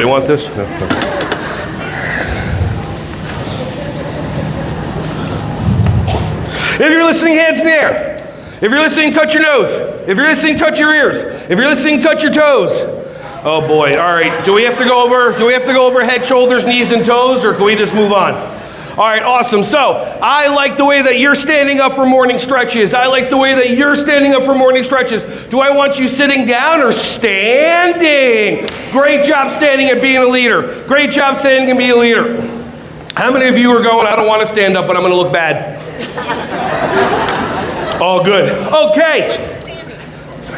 You want this? No. If you're listening, hands in the air. If you're listening, touch your nose. If you're listening, touch your ears. If you're listening, touch your toes. Oh boy, all right. Do we have to go over head, shoulders, knees, and toes, or can we just move on? All right, awesome. So, I like the way that you're standing up for morning stretches. I like the way that you're standing up for morning stretches. Do I want you sitting down or standing? Great job standing and being a leader. Great job standing and being a leader. How many of you are going, I don't want to stand up, but I'm going to look bad? All good. Okay.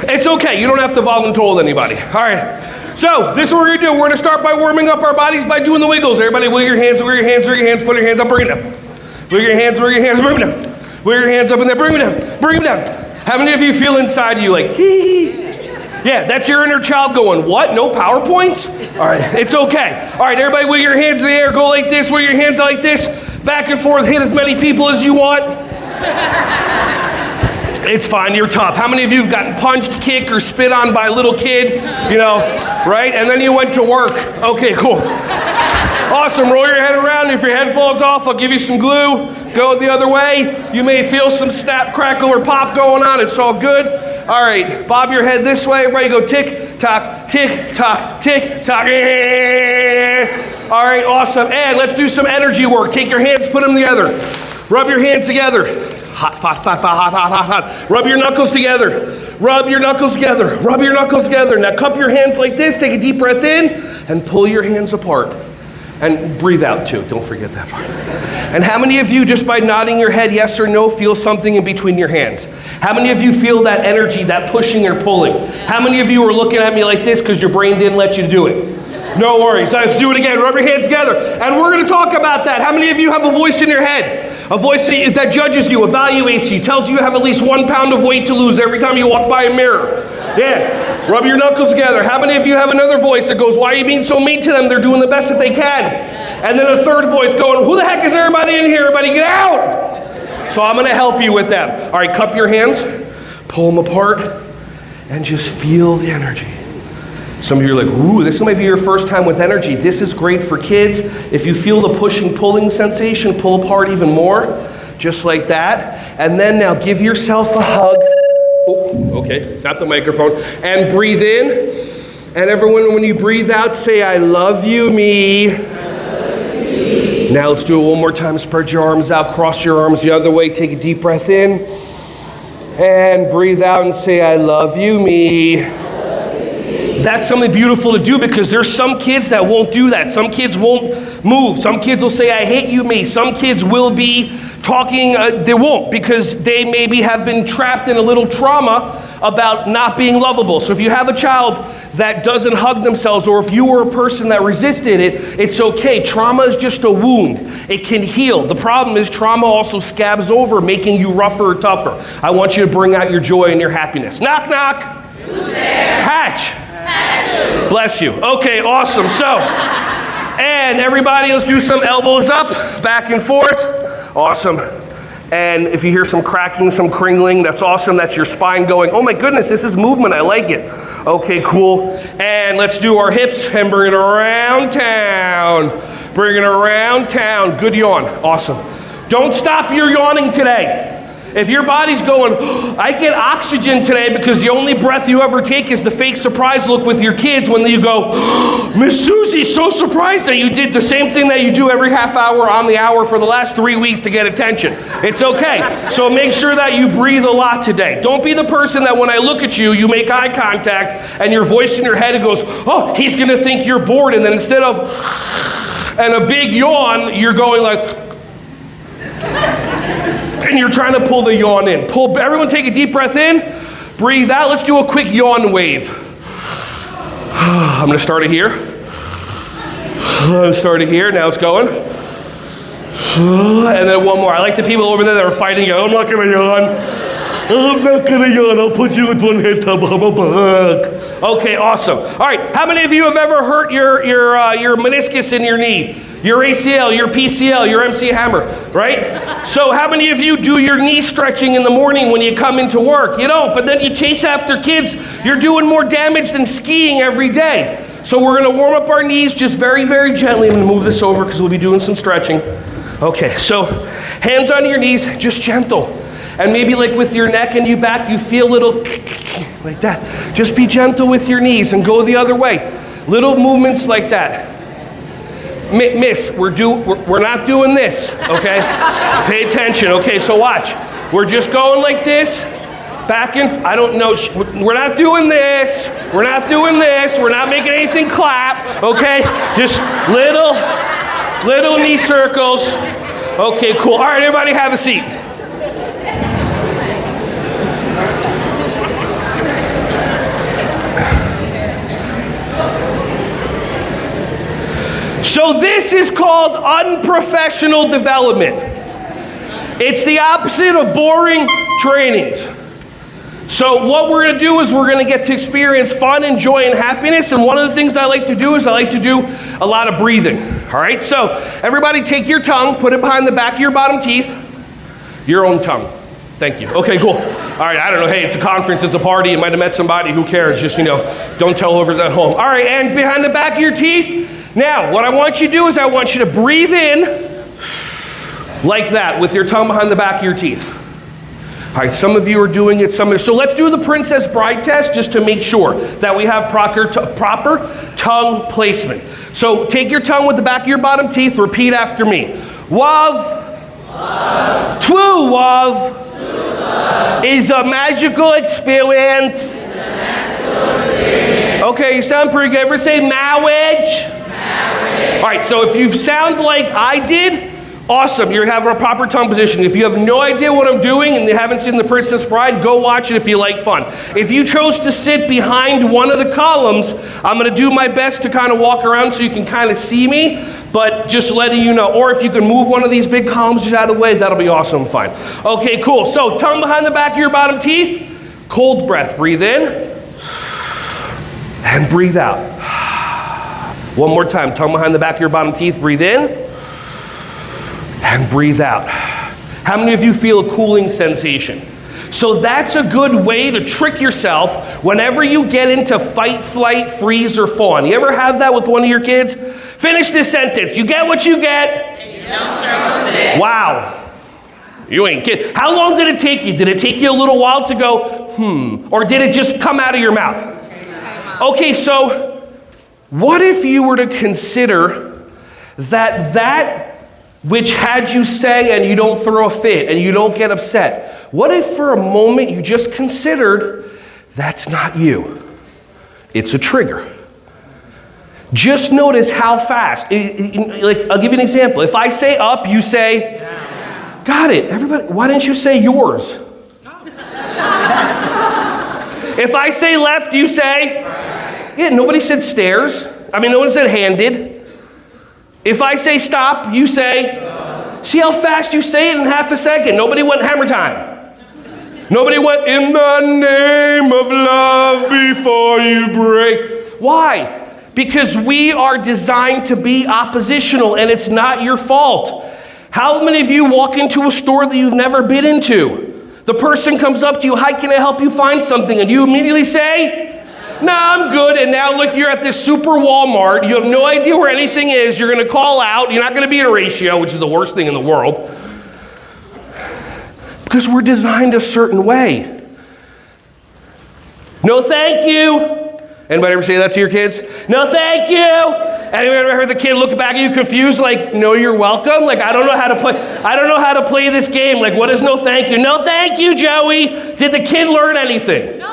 It's okay. You don't have to voluntold anybody. All right. So, this is what we're going to do. We're going to start by warming up our bodies by doing the wiggles. Everybody wiggle your hands, wiggle your hands, wiggle your hands, put your hands up, bring it down. Wiggle your hands, wiggle your hands, bring it down. Wiggle your hands up in there, bring it down, bring it down. How many of you feel inside you like, hee? Yeah, that's your inner child going, what? No PowerPoints? All right, it's okay. All right, everybody wiggle your hands in the air, go like this, wiggle your hands like this, back and forth, hit as many people as you want. It's fine, you're tough. How many of you have gotten punched, kicked, or spit on by a little kid? You know, right? And then you went to work. Okay, cool. Awesome, roll your head around. If your head falls off, I'll give you some glue. Go the other way. You may feel some snap, crackle, or pop going on. It's all good. All right, bob your head this way. Ready, go tick, tock, tick, tock, tick, tock. All right, awesome. And let's do some energy work. Take your hands, put them together. Rub your hands together. Hot, hot, hot, hot, hot, hot, hot. Rub your knuckles together. Rub your knuckles together. Rub your knuckles together. Now cup your hands like this. Take a deep breath in and pull your hands apart. And breathe out too. Don't forget that part. And how many of you, just by nodding your head yes or no, feel something in between your hands? How many of you feel that energy, that pushing or pulling? How many of you are looking at me like this because your brain didn't let you do it? No worries. Let's do it again. Rub your hands together. And we're going to talk about that. How many of you have a voice in your head? A voice that judges you, evaluates you, tells you you have at least 1 pound of weight to lose every time you walk by a mirror. Yeah. Rub your knuckles together. How many of you have another voice that goes, why are you being so mean to them? They're doing the best that they can. And then a third voice going, who the heck is everybody in here? Everybody get out. So I'm going to help you with them. All right, cup your hands, pull them apart, and just feel the energy. Some of you are like, ooh, this might be your first time with energy. This is great for kids. If you feel the pushing, pulling sensation, pull apart even more, just like that. And then now give yourself a hug. Oh, okay, not the microphone. And breathe in. And everyone, when you breathe out, say, I love you, me. Now let's do it one more time. Spread your arms out, cross your arms the other way. Take a deep breath in. And breathe out and say, I love you, me. That's something beautiful to do because there's some kids that won't do that. Some kids won't move. Some kids will say, I hate you, me. Some kids will be talking, they won't because they maybe have been trapped in a little trauma about not being lovable. So if you have a child that doesn't hug themselves, or if you were a person that resisted it, it's okay. Trauma is just a wound. It can heal. The problem is trauma also scabs over, making you rougher or tougher. I want you to bring out your joy and your happiness. Knock, knock. Who's there? Hatch. Bless you. Okay, awesome. So, and everybody, let's do some elbows up, back and forth. Awesome. And if you hear some cracking, some cringling, that's awesome. That's your spine going, oh my goodness, this is movement. I like it. Okay, cool. And let's do our hips and bring it around town. Bring it around town. Good yawn. Awesome. Don't stop your yawning today. If your body's going, I get oxygen today because the only breath you ever take is the fake surprise look with your kids when you go, Miss Susie's so surprised that you did the same thing that you do every half hour on the hour for the last 3 weeks to get attention. It's okay. So make sure that you breathe a lot today. Don't be the person that when I look at you, you make eye contact and your voice in your head it goes, oh, he's going to think you're bored. And then instead of, and a big yawn, you're going like, and you're trying to pull the yawn in. Everyone take a deep breath in, breathe out. Let's do a quick yawn wave. I'm going to start it here. Now it's going. And then one more. I like the people over there that are fighting. I'm not going to yawn. I'll put you with one head tub. Okay, awesome. All right, how many of you have ever hurt your meniscus in your knee? Your ACL, your PCL, your MC hammer, right? So how many of you do your knee stretching in the morning when you come into work? You don't, but then you chase after kids. You're doing more damage than skiing every day. So we're gonna warm up our knees just very, very gently. I'm gonna move this over because we'll be doing some stretching. Okay, so hands on your knees, just gentle. And maybe like with your neck and your back, you feel a little like that. Just be gentle with your knees and go the other way. Little movements like that. Miss, we're not doing this, okay? Pay attention, okay, so watch. We're just going like this, back and, I don't know, we're not doing this, we're not doing this, we're not making anything clap, okay? Just little knee circles. Okay, cool. All right, everybody have a seat. So this is called unprofessional development. It's the opposite of boring trainings. So what we're gonna do is we're gonna get to experience fun and joy and happiness, and one of the things I like to do is I like to do a lot of breathing, all right? So everybody take your tongue, put it behind the back of your bottom teeth, your own tongue. Thank you. Okay, cool. All right, I don't know, hey, it's a conference, it's a party, you might have met somebody, who cares? Just, don't tell whoever's at home. All right, and behind the back of your teeth. Now, what I want you to do is I want you to breathe in like that with your tongue behind the back of your teeth. All right, some of you are doing it, so let's do the Princess Bride test just to make sure that we have proper tongue placement. So take your tongue with the back of your bottom teeth, repeat after me. Wav, Twoo Wav is a magical experience. Okay, you sound pretty good. Ever say marriage? All right, so if you sound like I did, awesome, you're having a proper tongue position. If you have no idea what I'm doing and you haven't seen The Princess Bride, go watch it if you like fun. If you chose to sit behind one of the columns, I'm gonna do my best to kind of walk around so you can kind of see me, but just letting you know. Or if you can move one of these big columns just out of the way, that'll be awesome, fine. Okay, cool, so tongue behind the back of your bottom teeth, cold breath, breathe in, and breathe out. One more time, tongue behind the back of your bottom teeth, breathe in, and breathe out. How many of you feel a cooling sensation? So that's a good way to trick yourself whenever you get into fight, flight, freeze, or fawn. You ever have that with one of your kids? Finish this sentence. You get what you get. You don't throw a fit. Wow. You ain't kidding. How long did it take you? Did it take you a little while to go, or did it just come out of your mouth? Okay, so what if you were to consider that which had you say and you don't throw a fit and you don't get upset, what if for a moment you just considered that's not you? It's a trigger. Just notice how fast. Like, I'll give you an example. If I say up, you say, down. Got it. Everybody, why didn't you say yours? If I say left, you say? Right. Yeah, nobody said stairs. No one said handed. If I say stop, you say? No. See how fast you say it in half a second? Nobody went hammer time. Nobody went in the name of love before you break. Why? Because we are designed to be oppositional, and it's not your fault. How many of you walk into a store that you've never been into? The person comes up to you, hi, can I help you find something? And you immediately say, no, I'm good. And now look, you're at this super Walmart. You have no idea where anything is. You're going to call out. You're not going to be in a ratio, which is the worst thing in the world. Because we're designed a certain way. No, thank you. Anybody ever say that to your kids? No, thank you. Anybody ever heard the kid look back at you confused, like, no, you're welcome? Like, I don't know how to play this game. Like, what is no thank you? No, thank you, Joey. Did the kid learn anything?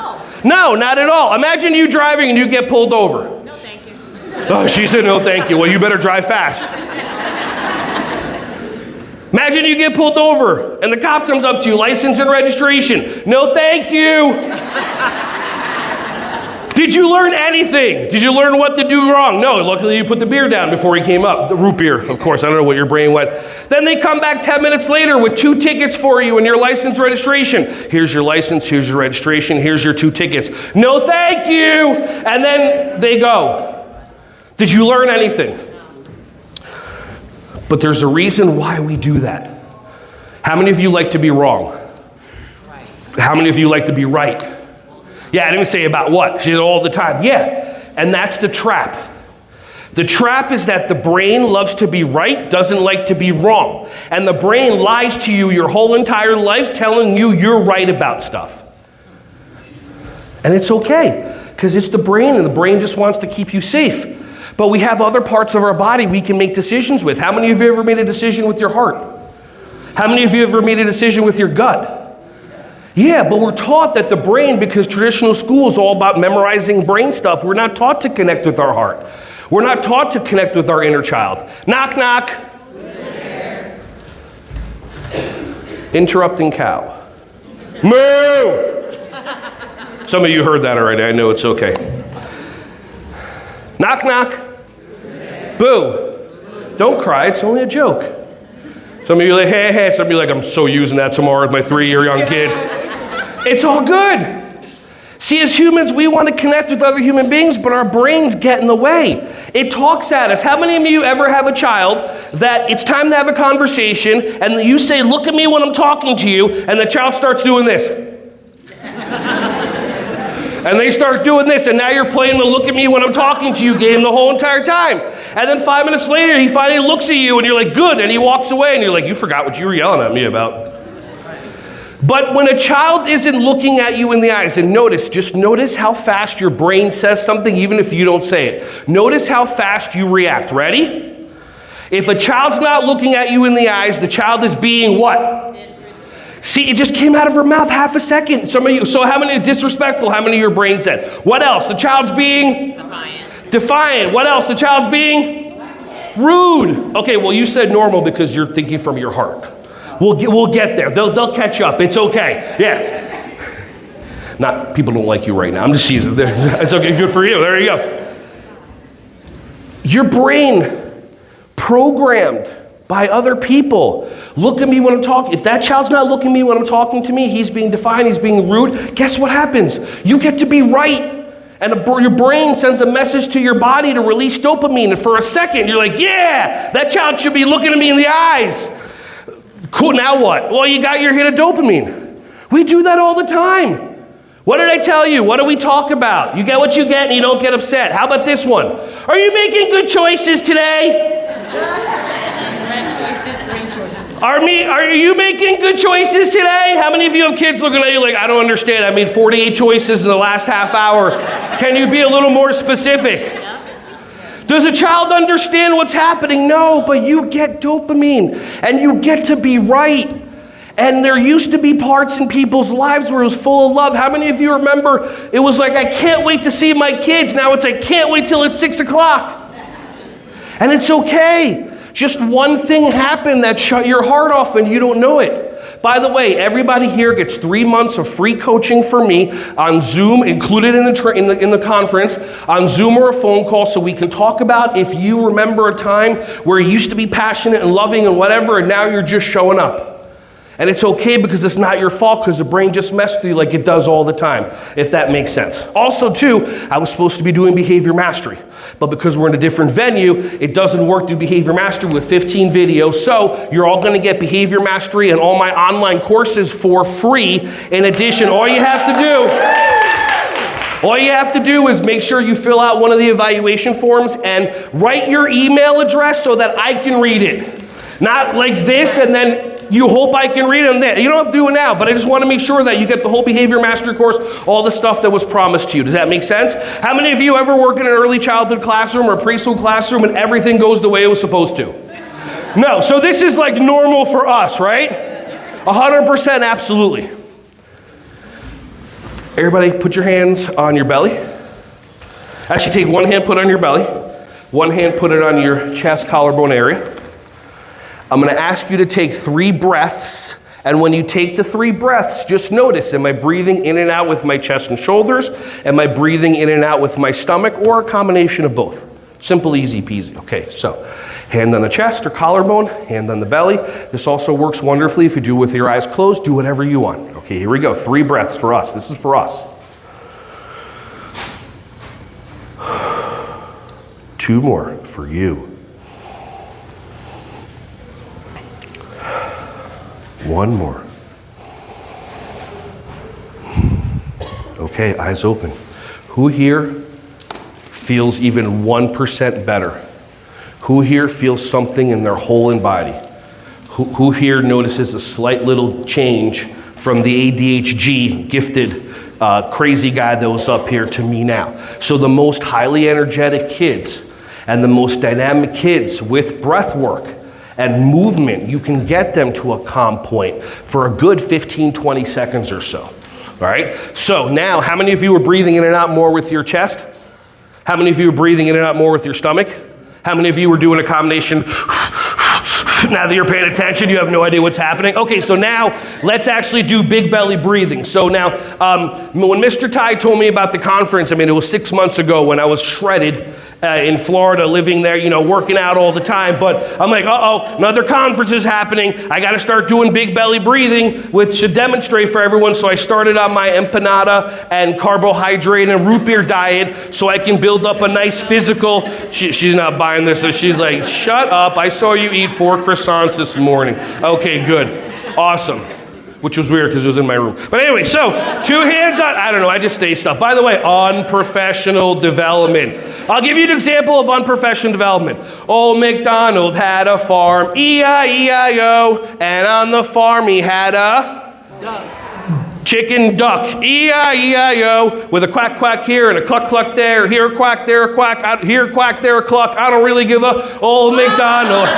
No, not at all. Imagine you driving and you get pulled over. No, thank you. Oh, she said no, thank you. Well, you better drive fast. Imagine you get pulled over and the cop comes up to you, license and registration. No, thank you. Did you learn anything? Did you learn what to do wrong? No, luckily you put the beer down before he came up. The root beer, of course. I don't know what your brain went. Then they come back 10 minutes later with 2 tickets for you and your license registration. Here's your license, here's your registration, here's your 2 tickets. No, thank you. And then they go. Did you learn anything? But there's a reason why we do that. How many of you like to be wrong? How many of you like to be right? Yeah, I didn't say about what. She said all the time. Yeah, And that's the trap. The trap is that the brain loves to be right, doesn't like to be wrong. And the brain lies to you your whole entire life telling you you're right about stuff. And it's okay, because it's the brain, and the brain just wants to keep you safe. But we have other parts of our body we can make decisions with. How many of you ever made a decision with your heart? How many of you ever made a decision with your gut? Yeah, but we're taught that the brain, because traditional school is all about memorizing brain stuff, we're not taught to connect with our heart. We're not taught to connect with our inner child. Knock, knock. Interrupting cow. Moo! Some of you heard that already. I know it's okay. Knock, knock. Boo. Don't cry. It's only a joke. Some of you are like, hey, hey. Some of you are like, I'm so using that tomorrow with my 3-year young kids. It's all good. See, as humans, we want to connect with other human beings, but our brains get in the way. It talks at us. How many of you ever have a child that it's time to have a conversation, and you say, look at me when I'm talking to you, and the child starts doing this. And they start doing this, and now you're playing the look at me when I'm talking to you game the whole entire time. And then 5 minutes later, he finally looks at you, and you're like, good, and he walks away, and you're like, you forgot what you were yelling at me about. But when a child isn't looking at you in the eyes, and just notice how fast your brain says something, even if you don't say it. Notice how fast you react. Ready? If a child's not looking at you in the eyes, the child is being what? See, it just came out of her mouth half a second. Some of you, so how many disrespectful? How many of your brain said? What else? The child's being? Defiant. What else? The child's being? Rude. Okay, well, you said normal because you're thinking from your heart. We'll get there. They'll catch up. It's okay. Yeah. People don't like you right now. I'm just teasing. It's okay. Good for you. There you go. Your brain programmed by other people. Look at me when I'm talking. If that child's not looking at me when I'm talking to me, he's being defiant, he's being rude. Guess what happens? You get to be right. And your brain sends a message to your body to release dopamine. And for a second, you're like, yeah, that child should be looking at me in the eyes. Cool, now what? Well, you got your hit of dopamine. We do that all the time. What did I tell you? What do we talk about? You get what you get and you don't get upset. How about this one? Are you making good choices today? Great choices. Are you making good choices today? How many of you have kids looking at you like, I don't understand. I made 48 choices in the last half hour. Can you be a little more specific? Does a child understand what's happening? No, but you get dopamine and you get to be right. And there used to be parts in people's lives where it was full of love. How many of you remember it was like, I can't wait to see my kids. Now it's I can't wait till it's 6 o'clock. And it's okay. Just one thing happened that shut your heart off and you don't know it. By the way, everybody here gets 3 months of free coaching for me on Zoom, included in the conference, on Zoom or a phone call, so we can talk about if you remember a time where you used to be passionate and loving and whatever, and now you're just showing up. And it's okay because it's not your fault, because the brain just messed with you like it does all the time, if that makes sense. Also, too, I was supposed to be doing behavior mastery. But because we're in a different venue, it doesn't work through behavior mastery with 15 videos. So you're all going to get behavior mastery and all my online courses for free. In addition, all you have to do is make sure you fill out one of the evaluation forms and write your email address so that I can read it. Not like this and then you hope I can read them there. You don't have to do it now, but I just want to make sure that you get the whole behavior mastery course, all the stuff that was promised to you. Does that make sense? How many of you ever work in an early childhood classroom or a preschool classroom and everything goes the way it was supposed to? No. So this is like normal for us, right? 100% absolutely. Everybody put your hands on your belly. Actually, take one hand, put it on your belly. One hand, put it on your chest, collarbone area. I'm going to ask you to take 3 breaths, and when you take the 3 breaths, just notice, am I breathing in and out with my chest and shoulders? Am I breathing in and out with my stomach, or a combination of both? Simple, easy peasy. Okay, so hand on the chest or collarbone, hand on the belly. This also works wonderfully if you do it with your eyes closed. Do whatever you want. Okay, here we go. 3 breaths for us. This is for us. 2 more for you. 1 more. Okay, eyes open. Who here feels even 1% better? Who here feels something in their whole body? Who here notices a slight little change from the ADHD gifted crazy guy that was up here to me now? So the most highly energetic kids and the most dynamic kids with breath work and movement, you can get them to a calm point for a good 15, 20 seconds or so. All right? So now, how many of you are breathing in and out more with your chest? How many of you are breathing in and out more with your stomach? How many of you are doing a combination? Now that you're paying attention, you have no idea what's happening. Okay, so now let's actually do big belly breathing. So now, when Mr. Ty told me about the conference, I mean, it was 6 months ago when I was shredded in Florida, living there, you know, working out all the time. But I'm like, another conference is happening. I got to start doing big belly breathing, which should demonstrate for everyone. So I started on my empanada and carbohydrate and root beer diet so I can build up a nice physical. She's not buying this, so she's like, shut up. I saw you eat 4 croissants this morning. Okay, good. Awesome. Which was weird because it was in my room. But anyway, so 2 hands on, I don't know, I just say stuff. By the way, unprofessional development. I'll give you an example of unprofessional development. Old MacDonald had a farm, E-I-E-I-O, and on the farm he had a chicken duck, E-I-E-I-O, with a quack quack here and a cluck cluck there, here a quack, there a quack, here a quack, there a cluck. I don't really give a old MacDonald.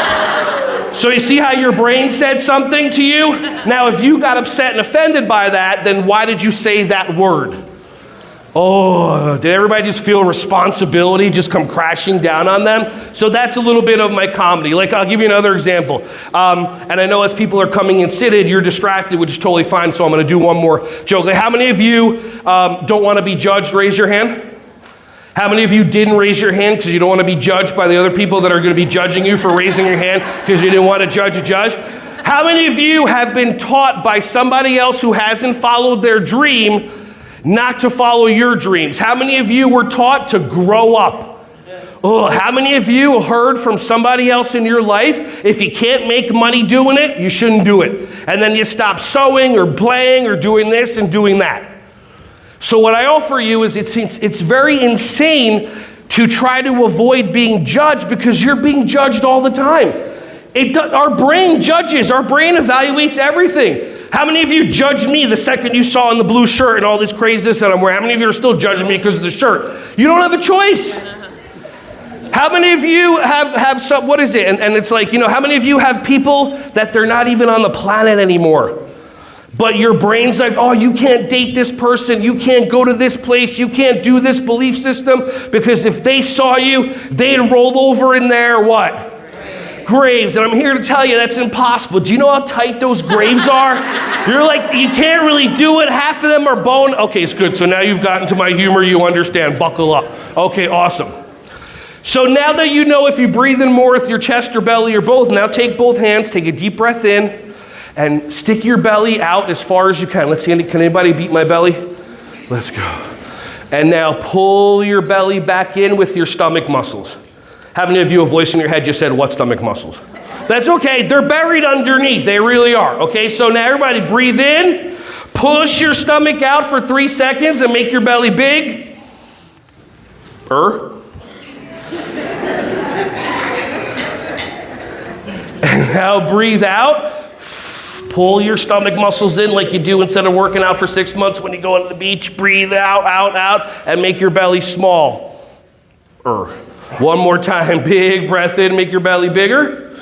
So you see how your brain said something to you? Now, if you got upset and offended by that, then why did you say that word? Oh, did everybody just feel responsibility just come crashing down on them? So that's a little bit of my comedy. Like, I'll give you another example. And I know as people are coming in seated, you're distracted, which is totally fine, so I'm going to do one more joke. Like, how many of you don't want to be judged? Raise your hand. How many of you didn't raise your hand because you don't want to be judged by the other people that are going to be judging you for raising your hand because you didn't want to judge a judge? How many of you have been taught by somebody else who hasn't followed their dream not to follow your dreams? How many of you were taught to grow up? Oh, how many of you heard from somebody else in your life, if you can't make money doing it, you shouldn't do it? And then you stop sewing or playing or doing this and doing that. So what I offer you is it's very insane to try to avoid being judged because you're being judged all the time. Our brain judges. Our brain evaluates everything. How many of you judged me the second you saw in the blue shirt and all this craziness that I'm wearing? How many of you are still judging me because of the shirt? You don't have a choice. How many of you have some, what is it? And it's like, you know, how many of you have people that they're not even on the planet anymore? But your brain's like, oh, you can't date this person. You can't go to this place. You can't do this belief system because if they saw you, they'd roll over in their what? Graves. And I'm here to tell you that's impossible. Do you know how tight those graves are? You're like, you can't really do it. Half of them are bone. Okay, it's good. So now you've gotten to my humor. You understand. Buckle up. Okay, awesome. So now that you know if you breathe in more with your chest or belly or both, now take both hands, take a deep breath in, and stick your belly out as far as you can. Let's see, can anybody beat my belly? Let's go. And now pull your belly back in with your stomach muscles. How many of you, a voice in your head just said, what stomach muscles? That's okay, they're buried underneath, they really are. Okay, so now everybody breathe in, push your stomach out for 3 seconds and make your belly big. And now breathe out. Pull your stomach muscles in like you do instead of working out for 6 months when you go on the beach. Breathe out, out, out, and make your belly small. One more time, big breath in, make your belly bigger.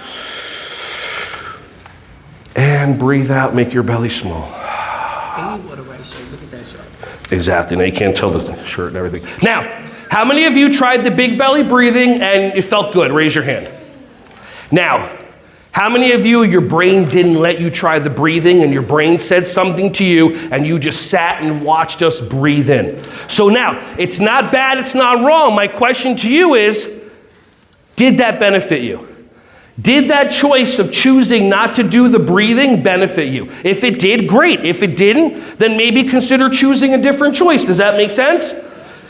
And breathe out, make your belly small. And you wore the right shirt, look at that shirt. Exactly, now you can't tell the shirt and everything. Now, how many of you tried the big belly breathing and it felt good? Raise your hand. Now, how many of you, your brain didn't let you try the breathing and your brain said something to you and you just sat and watched us breathe in? So now, it's not bad, it's not wrong. My question to you is, did that benefit you? Did that choice of choosing not to do the breathing benefit you? If it did, great. If it didn't, then maybe consider choosing a different choice. Does that make sense?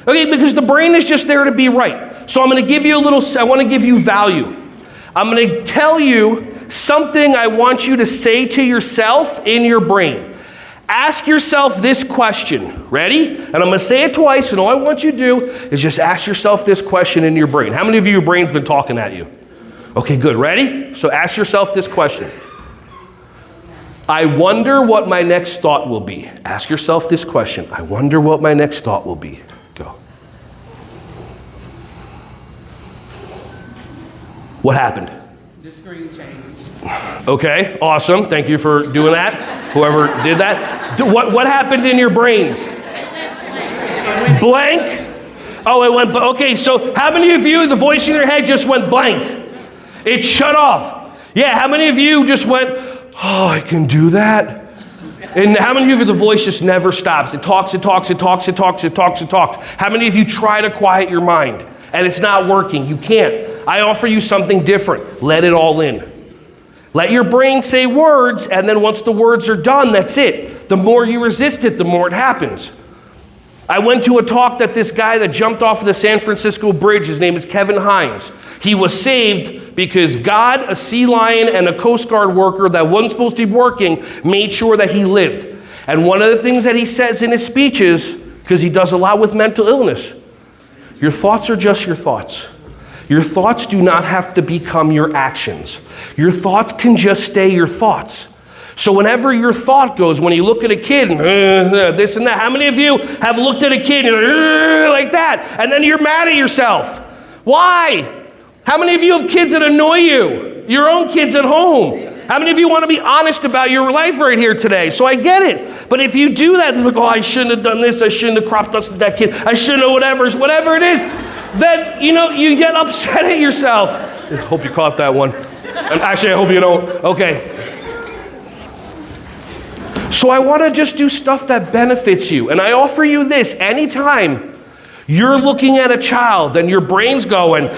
Okay, because the brain is just there to be right. So I'm going to give you I want to give you value. I'm going to tell you something I want you to say to yourself in your brain. Ask yourself this question. Ready? And I'm going to say it twice, and all I want you to do is just ask yourself this question in your brain. How many of you, your brain's been talking at you? Okay, good. Ready? So ask yourself this question. I wonder what my next thought will be. Ask yourself this question. I wonder what my next thought will be. Go. What happened? The screen changed. Okay, awesome. Thank you for doing that. Whoever did that. What happened in your brains? Blank? Oh, it went, okay, so how many of you, the voice in your head just went blank? It shut off. Yeah, how many of you just went, oh, I can do that? And how many of you, the voice just never stops? It talks, it talks, it talks, it talks, it talks, it talks. How many of you try to quiet your mind and it's not working? You can't. I offer you something different. Let it all in. Let your brain say words, and then once the words are done, that's it. The more you resist it, the more it happens. I went to a talk that this guy that jumped off of the San Francisco Bridge, his name is Kevin Hines. He was saved because God, a sea lion, and a Coast Guard worker that wasn't supposed to be working made sure that he lived. And one of the things that he says in his speeches, because he does a lot with mental illness, your thoughts are just your thoughts. Your thoughts do not have to become your actions. Your thoughts can just stay your thoughts. So whenever your thought goes, when you look at a kid, this and that, how many of you have looked at a kid like that, and then you're mad at yourself? Why? How many of you have kids that annoy you? Your own kids at home. How many of you want to be honest about your life right here today? So I get it. But if you do that, like, oh, I shouldn't have done this, I shouldn't have cropped dusted that kid, I shouldn't have whatever it is, then, you get upset at yourself. I hope you caught that one. And actually, I hope you don't. Okay. So I want to just do stuff that benefits you. And I offer you this anytime you're looking at a child and your brain's going,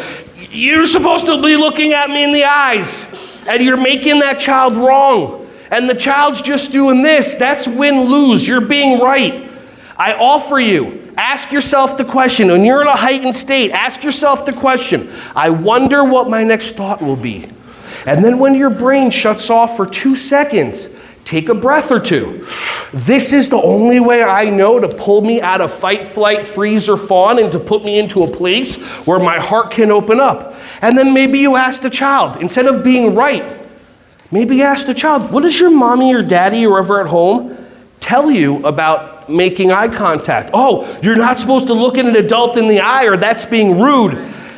you're supposed to be looking at me in the eyes, and you're making that child wrong. And the child's just doing this. That's win-lose. You're being right. I offer you, ask yourself the question, when you're in a heightened state, ask yourself the question, I wonder what my next thought will be. And then when your brain shuts off for 2 seconds, take a breath or two. This is the only way I know to pull me out of fight, flight, freeze, or fawn and to put me into a place where my heart can open up. And then maybe you ask the child, instead of being right, maybe ask the child, what does your mommy or daddy or whoever at home tell you about making eye contact? Oh, you're not supposed to look at an adult in the eye, or that's being rude.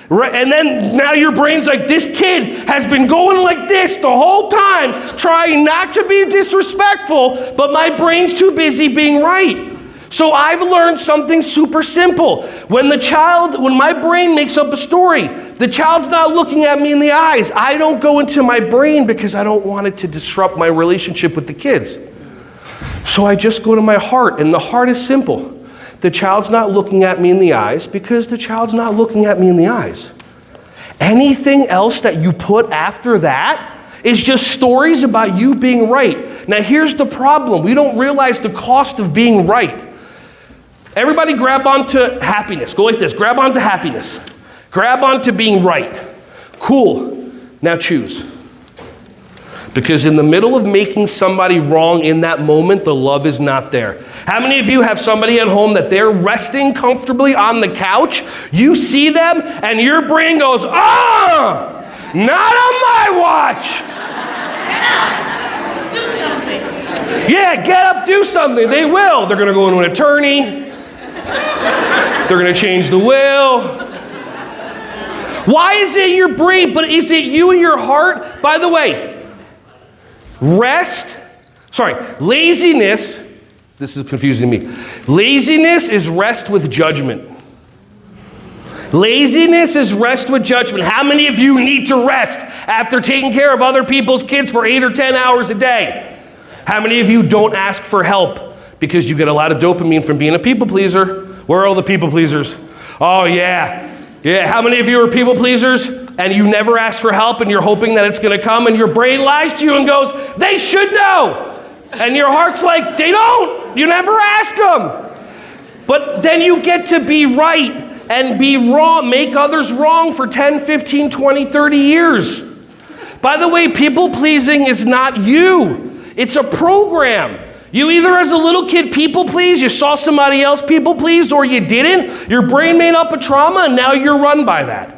Right? And then now your brain's like, this kid has been going like this the whole time, trying not to be disrespectful, but my brain's too busy being right. So I've learned something super simple. When my brain makes up a story, the child's not looking at me in the eyes. I don't go into my brain because I don't want it to disrupt my relationship with the kids. So I just go to my heart, and the heart is simple. The child's not looking at me in the eyes because the child's not looking at me in the eyes. Anything else that you put after that is just stories about you being right. Now here's the problem. We don't realize the cost of being right. Everybody grab onto happiness. Go like this. Grab onto happiness. Grab onto being right. Cool. Now choose. Because in the middle of making somebody wrong in that moment, the love is not there. How many of you have somebody at home that they're resting comfortably on the couch? You see them and your brain goes, not on my watch. Do something. Yeah, get up, do something. They will. They're going to go into an attorney. They're going to change the will. Why is it your brain? But is it you and your heart? By the way, laziness, this is confusing me. Laziness is rest with judgment. Laziness is rest with judgment. How many of you need to rest after taking care of other people's kids for 8 or 10 hours a day? How many of you don't ask for help because you get a lot of dopamine from being a people pleaser? Where are all the people pleasers? Oh yeah. Yeah, how many of you are people pleasers and you never ask for help and you're hoping that it's going to come and your brain lies to you and goes, they should know. And your heart's like, they don't. You never ask them. But then you get to be right and be wrong, make others wrong for 10, 15, 20, 30 years. By the way, people pleasing is not you. It's a program. You either as a little kid people please, you saw somebody else people please, or you didn't. Your brain made up a trauma and now you're run by that.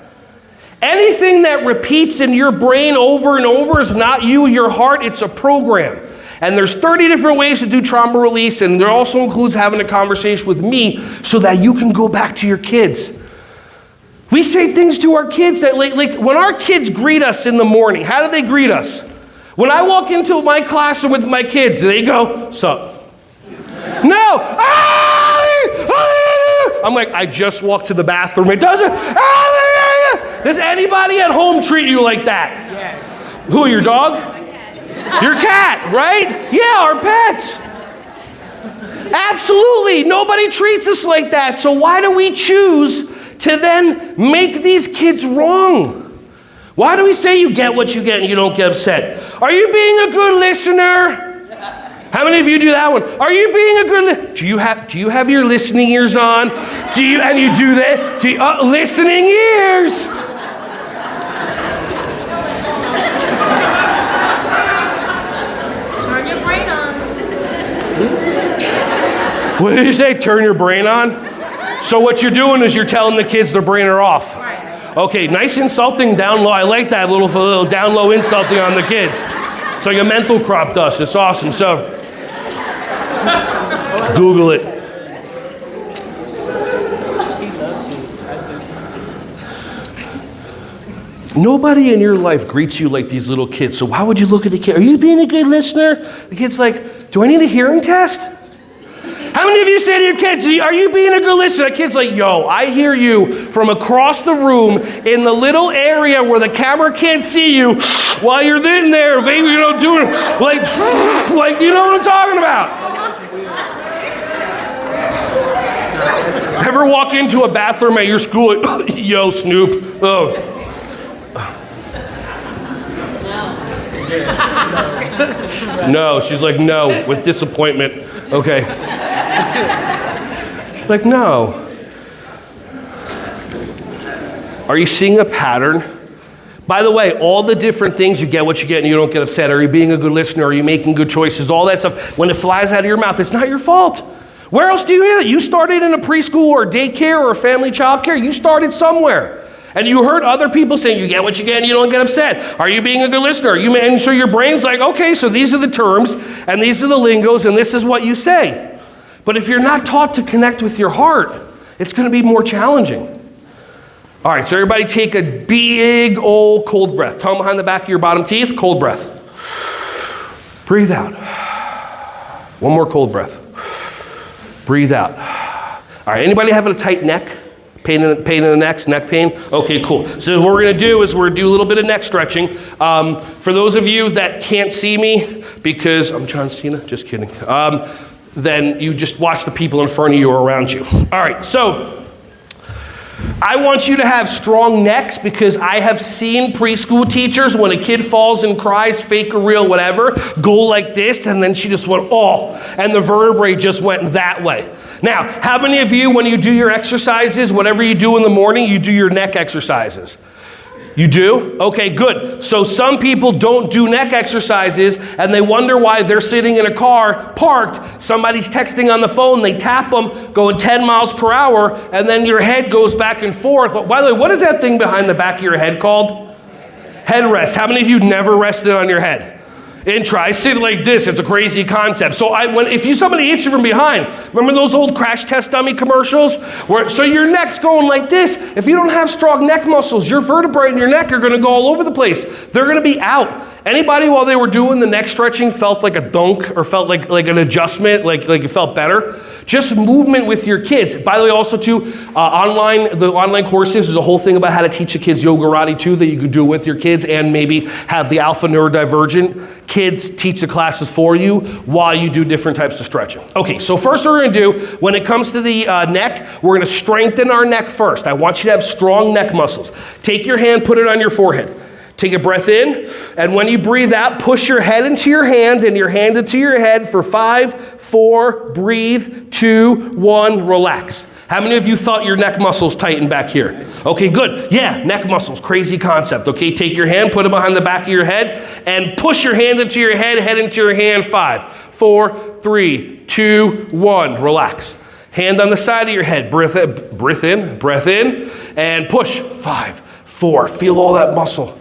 Anything that repeats in your brain over and over is not you, your heart, it's a program. And there's 30 different ways to do trauma release, and there also includes having a conversation with me so that you can go back to your kids. We say things to our kids that, like when our kids greet us in the morning, how do they greet us? When I walk into my classroom with my kids, do they go, sup? No. I'm like, I just walked to the bathroom. It doesn't. Does anybody at home treat you like that? Yes. Who, your dog? Your cat, right? Yeah, our pets. Absolutely. Nobody treats us like that. So why do we choose to then make these kids wrong? Why do we say you get what you get and you don't get upset? Are you being a good listener? How many of you do that one? Are you being a good listener? Do you have your listening ears on? And you do that? Listening ears. Turn your brain on. What did you say? Turn your brain on? So what you're doing is you're telling the kids their brain are off. Okay, nice insulting down low. I like that little down low insulting on the kids. It's like a mental crop dust. It's awesome. So, Google it. Nobody in your life greets you like these little kids. So why would you look at the kid? Are you being a good listener? The kid's like, do I need a hearing test? How many of you say to your kids, are you being a good listener? The kid's like, yo, I hear you from across the room in the little area where the camera can't see you while you're in there, baby, you know, doing like, you know what I'm talking about. Ever walk into a bathroom at your school, like, yo, Snoop, oh. No, she's like, no, with disappointment. Okay. Like, no. Are you seeing a pattern? By the way, all the different things, you get what you get and you don't get upset. Are you being a good listener? Are you making good choices? All that stuff. When it flies out of your mouth, it's not your fault. Where else do you hear that? You started in a preschool or daycare or a family child care. You started somewhere. And you heard other people saying, you get what you get and you don't get upset. Are you being a good listener? And so your brain's like, okay, so these are the terms and these are the lingos and this is what you say. But if you're not taught to connect with your heart, it's going to be more challenging. All right, so everybody take a big old cold breath. Tongue behind the back of your bottom teeth, cold breath. Breathe out. One more cold breath. Breathe out. All right, anybody having a tight neck? Pain in the neck pain? Okay, cool. So what we're gonna do is we're gonna do a little bit of neck stretching. For those of you that can't see me, because I'm John Cena, just kidding. Then you just watch the people in front of you or around you. All right, so I want you to have strong necks because I have seen preschool teachers, when a kid falls and cries, fake or real, whatever, go like this, and then she just went, oh, and the vertebrae just went that way. Now, how many of you, when you do your exercises, whatever you do in the morning, you do your neck exercises? You do? Okay, good. So some people don't do neck exercises and they wonder why they're sitting in a car parked, somebody's texting on the phone, they tap them, going 10 miles per hour, and then your head goes back and forth. By the way, what is that thing behind the back of your head called? Headrest. How many of you never rested on your head? I sit like this. It's a crazy concept. So if somebody hits you from behind, remember those old crash test dummy commercials? So your neck's going like this. If you don't have strong neck muscles, your vertebrae in your neck are going to go all over the place. They're going to be out. Anybody while they were doing the neck stretching felt like a dunk or felt like an adjustment, like it felt better? Just movement with your kids. By the way, also too, the online courses, there's a whole thing about how to teach the kids Yogarate too, that you can do with your kids, and maybe have the alpha neurodivergent kids teach the classes for you while you do different types of stretching. Okay, so first what we're gonna do, when it comes to the neck, we're gonna strengthen our neck first. I want you to have strong neck muscles. Take your hand, put it on your forehead. Take a breath in, and when you breathe out, push your head into your hand and your hand into your head for 5, 4, breathe, 2, 1, relax. How many of you felt your neck muscles tighten back here? Okay, good. Yeah, neck muscles, crazy concept. Okay, take your hand, put it behind the back of your head, and push your hand into your head into your hand. 5, 4, 3, 2, 1. Relax. Hand on the side of your head. Breath in, and push. 5, 4. Feel all that muscle.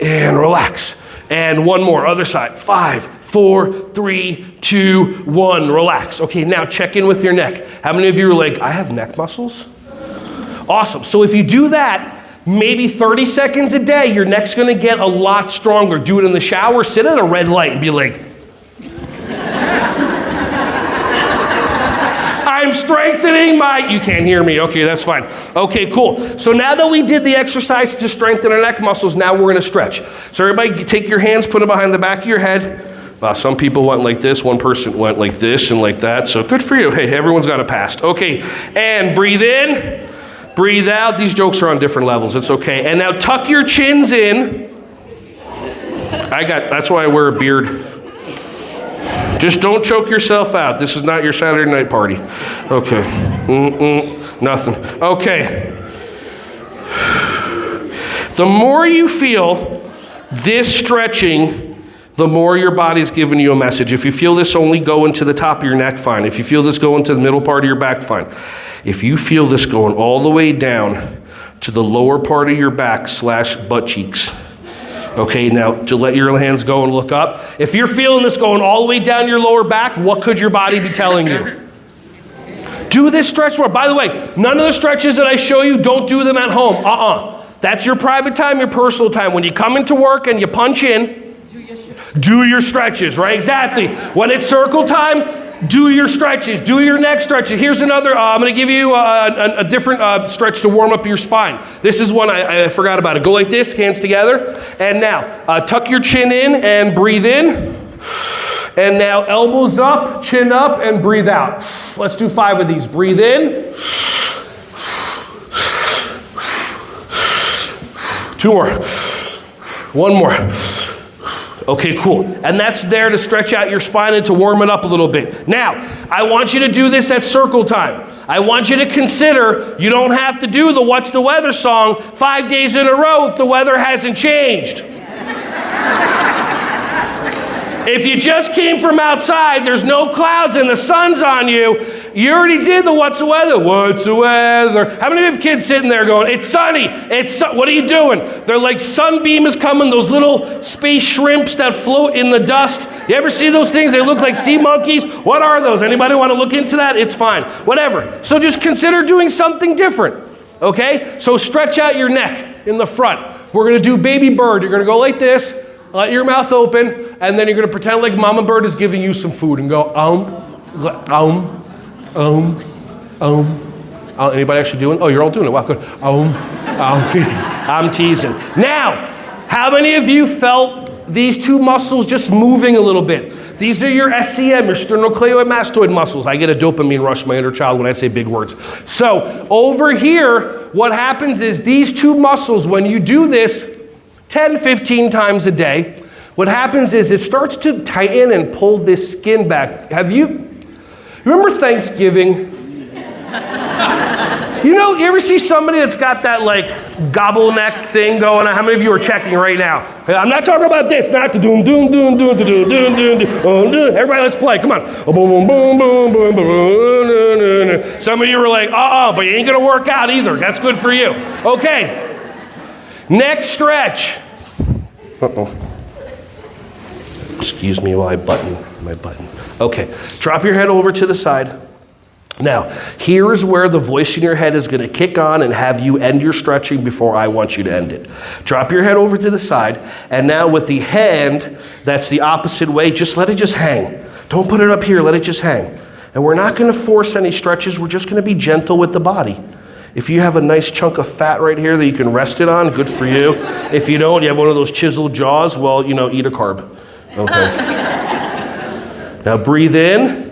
And relax. And one more, other side. 5, 4, 3, 2, 1. Relax. Okay, now check in with your neck. How many of you are like, I have neck muscles? Awesome. So if you do that, maybe 30 seconds a day, your neck's gonna get a lot stronger. Do it in the shower, sit at a red light and be like, I'm strengthening you can't hear me. Okay, that's fine. Okay, cool. So now that we did the exercise to strengthen our neck muscles, now we're gonna stretch. So everybody take your hands, put them behind the back of your head. Some people went like this, one person went like this and like that. So good for you. Hey, everyone's got a pass. Okay, and breathe in, breathe out. These jokes are on different levels, it's okay. And now tuck your chins in. That's why I wear a beard. Just don't choke yourself out. This is not your Saturday night party. Okay. Nothing. Okay. The more you feel this stretching, the more your body's giving you a message. If you feel this only going to the top of your neck, fine. If you feel this going to the middle part of your back, fine. If you feel this going all the way down to the lower part of your back / butt cheeks, okay, now to let your hands go and look up. If you're feeling this going all the way down your lower back, what could your body be telling you? Do this stretch more. By the way, none of the stretches that I show you, don't do them at home. That's your private time, your personal time. When you come into work and you punch in, do your stretches, right? Exactly. When it's circle time, do your stretches, do your neck stretches. Here's another, I'm gonna give you a different stretch to warm up your spine. This is one I forgot about it. Go like this, hands together. And now, tuck your chin in and breathe in. And now elbows up, chin up, and breathe out. Let's do 5 of these. Breathe in. 2 more. 1 more. Okay, cool. And that's there to stretch out your spine and to warm it up a little bit. Now, I want you to do this at circle time. I want you to consider you don't have to do the What's the Weather song 5 days in a row if the weather hasn't changed. If you just came from outside, there's no clouds and the sun's on you, you already did the What's the Weather? What's the weather? How many of you have kids sitting there going, it's sunny, what are you doing? They're like, sunbeam is coming, those little space shrimps that float in the dust. You ever see those things? They look like sea monkeys. What are those? Anybody want to look into that? It's fine. Whatever. So just consider doing something different, okay? So stretch out your neck in the front. We're going to do baby bird. You're going to go like this, let your mouth open, and then you're going to pretend like Mama Bird is giving you some food and go, Anybody actually doing? Oh, you're all doing it. Wow, good. I'm teasing. Now, how many of you felt these 2 muscles just moving a little bit? These are your SCM, your sternocleidomastoid muscles. I get a dopamine rush, my inner child, when I say big words. So over here, what happens is these 2 muscles, when you do this 10, 15 times a day, what happens is it starts to tighten and pull this skin back. You remember Thanksgiving? You ever see somebody that's got that like gobble neck thing going on? How many of you are checking right now? I'm not talking about this, not the doom, doom, doom, doom, doom, doom, doom, doom, doom. Everybody, let's play, come on. Boom, boom, boom, boom, boom. Some of you were like, but you ain't gonna work out either. That's good for you. Okay, next stretch. Excuse me while I button my button. Okay, drop your head over to the side. Now, here's where the voice in your head is going to kick on and have you end your stretching before I want you to end it. Drop your head over to the side, and now with the hand that's the opposite way, just let it just hang. Don't put it up here, let it just hang. And we're not going to force any stretches, we're just going to be gentle with the body. If you have a nice chunk of fat right here that you can rest it on, good for you. If you don't, you have one of those chiseled jaws, well, eat a carb. Okay. Now breathe in.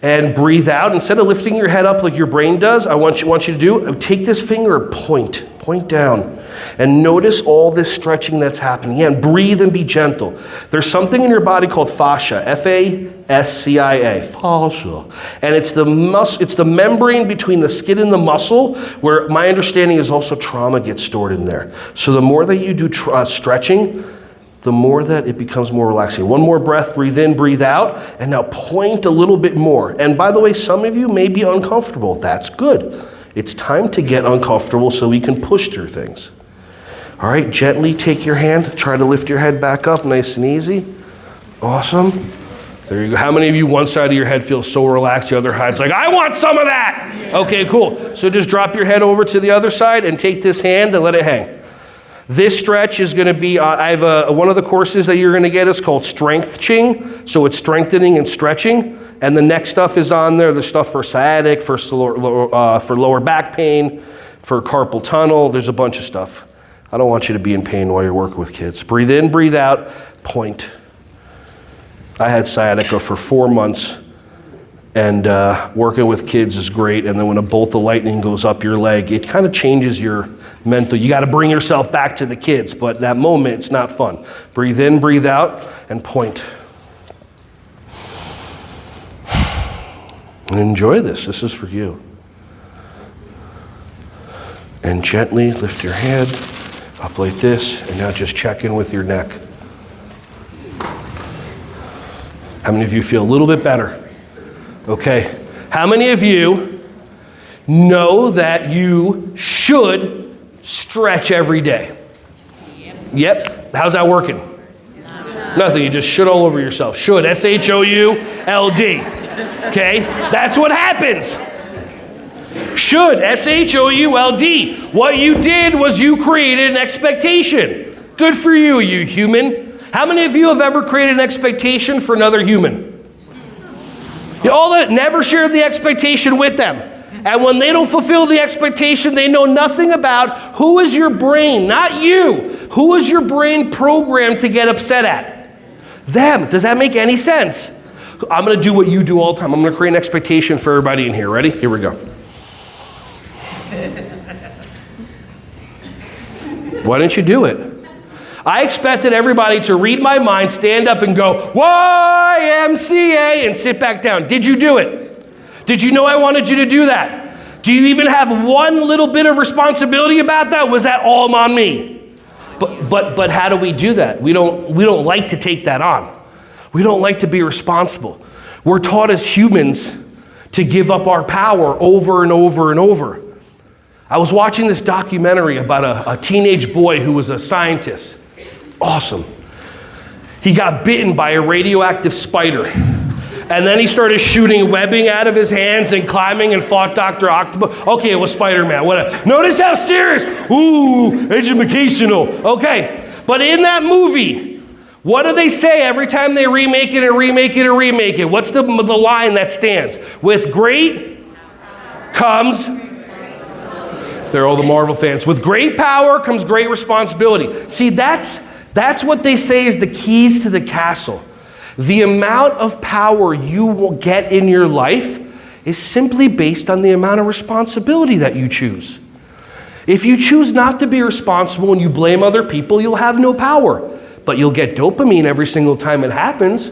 And breathe out. Instead of lifting your head up like your brain does, I want you to do, take this finger and point down. And notice all this stretching that's happening. Yeah, and breathe and be gentle. There's something in your body called fascia, F-A-S-C-I-A, fascia. And it's the membrane between the skin and the muscle where my understanding is also trauma gets stored in there. So the more that you do stretching, the more that it becomes more relaxing. One more breath, breathe in, breathe out, and now point a little bit more. And by the way, some of you may be uncomfortable. That's good. It's time to get uncomfortable so we can push through things. All right, gently take your hand, try to lift your head back up, nice and easy. Awesome. There you go. How many of you, one side of your head feels so relaxed, the other side's like, I want some of that. Okay, cool. So just drop your head over to the other side and take this hand and let it hang. This stretch is going to be, I have one of the courses that you're going to get is called Strength Ching. So it's strengthening and stretching. And the next stuff is on there. There's stuff for sciatic, for lower back pain, for carpal tunnel. There's a bunch of stuff. I don't want you to be in pain while you're working with kids. Breathe in, breathe out, point. I had sciatica for 4 months. And working with kids is great. And then when a bolt of lightning goes up your leg, it kind of changes your mental. You got to bring yourself back to the kids, but that moment, it's not fun. Breathe in, breathe out, and point. And enjoy this. This is for you. And gently lift your head up like this, and now just check in with your neck. How many of you feel a little bit better? Okay. How many of you know that you should stretch every day? Yep. How's that working? Nothing. You just should all over yourself. Should. S-H-O-U-L-D. Okay? That's what happens. Should. S-H-O-U-L-D. What you did was you created an expectation. Good for you, you human. How many of you have ever created an expectation for another human? You all that never shared the expectation with them. And when they don't fulfill the expectation, they know nothing about who is your brain, not you. Who is your brain programmed to get upset at? Them. Does that make any sense? I'm going to do what you do all the time. I'm going to create an expectation for everybody in here. Ready? Here we go. Why didn't you do it? I expected everybody to read my mind, stand up and go, YMCA, and sit back down. Did you do it? Did you know I wanted you to do that? Do you even have one little bit of responsibility about that? Was that all on me? But how do we do that? We don't like to take that on. We don't like to be responsible. We're taught as humans to give up our power over and over and over. I was watching this documentary about a teenage boy who was a scientist. Awesome. He got bitten by a radioactive spider. And then he started shooting webbing out of his hands and climbing and fought Dr. Octopus. Okay, it was Spider-Man. Whatever. Notice how serious. Ooh, educational. Okay. But in that movie, what do they say every time they remake it and remake it and remake it? What's the line that stands? With great comes... They're all the Marvel fans. With great power comes great responsibility. See, that's what they say is the keys to the castle. The amount of power you will get in your life is simply based on the amount of responsibility that you choose. If you choose not to be responsible and you blame other people, you'll have no power. But you'll get dopamine every single time it happens.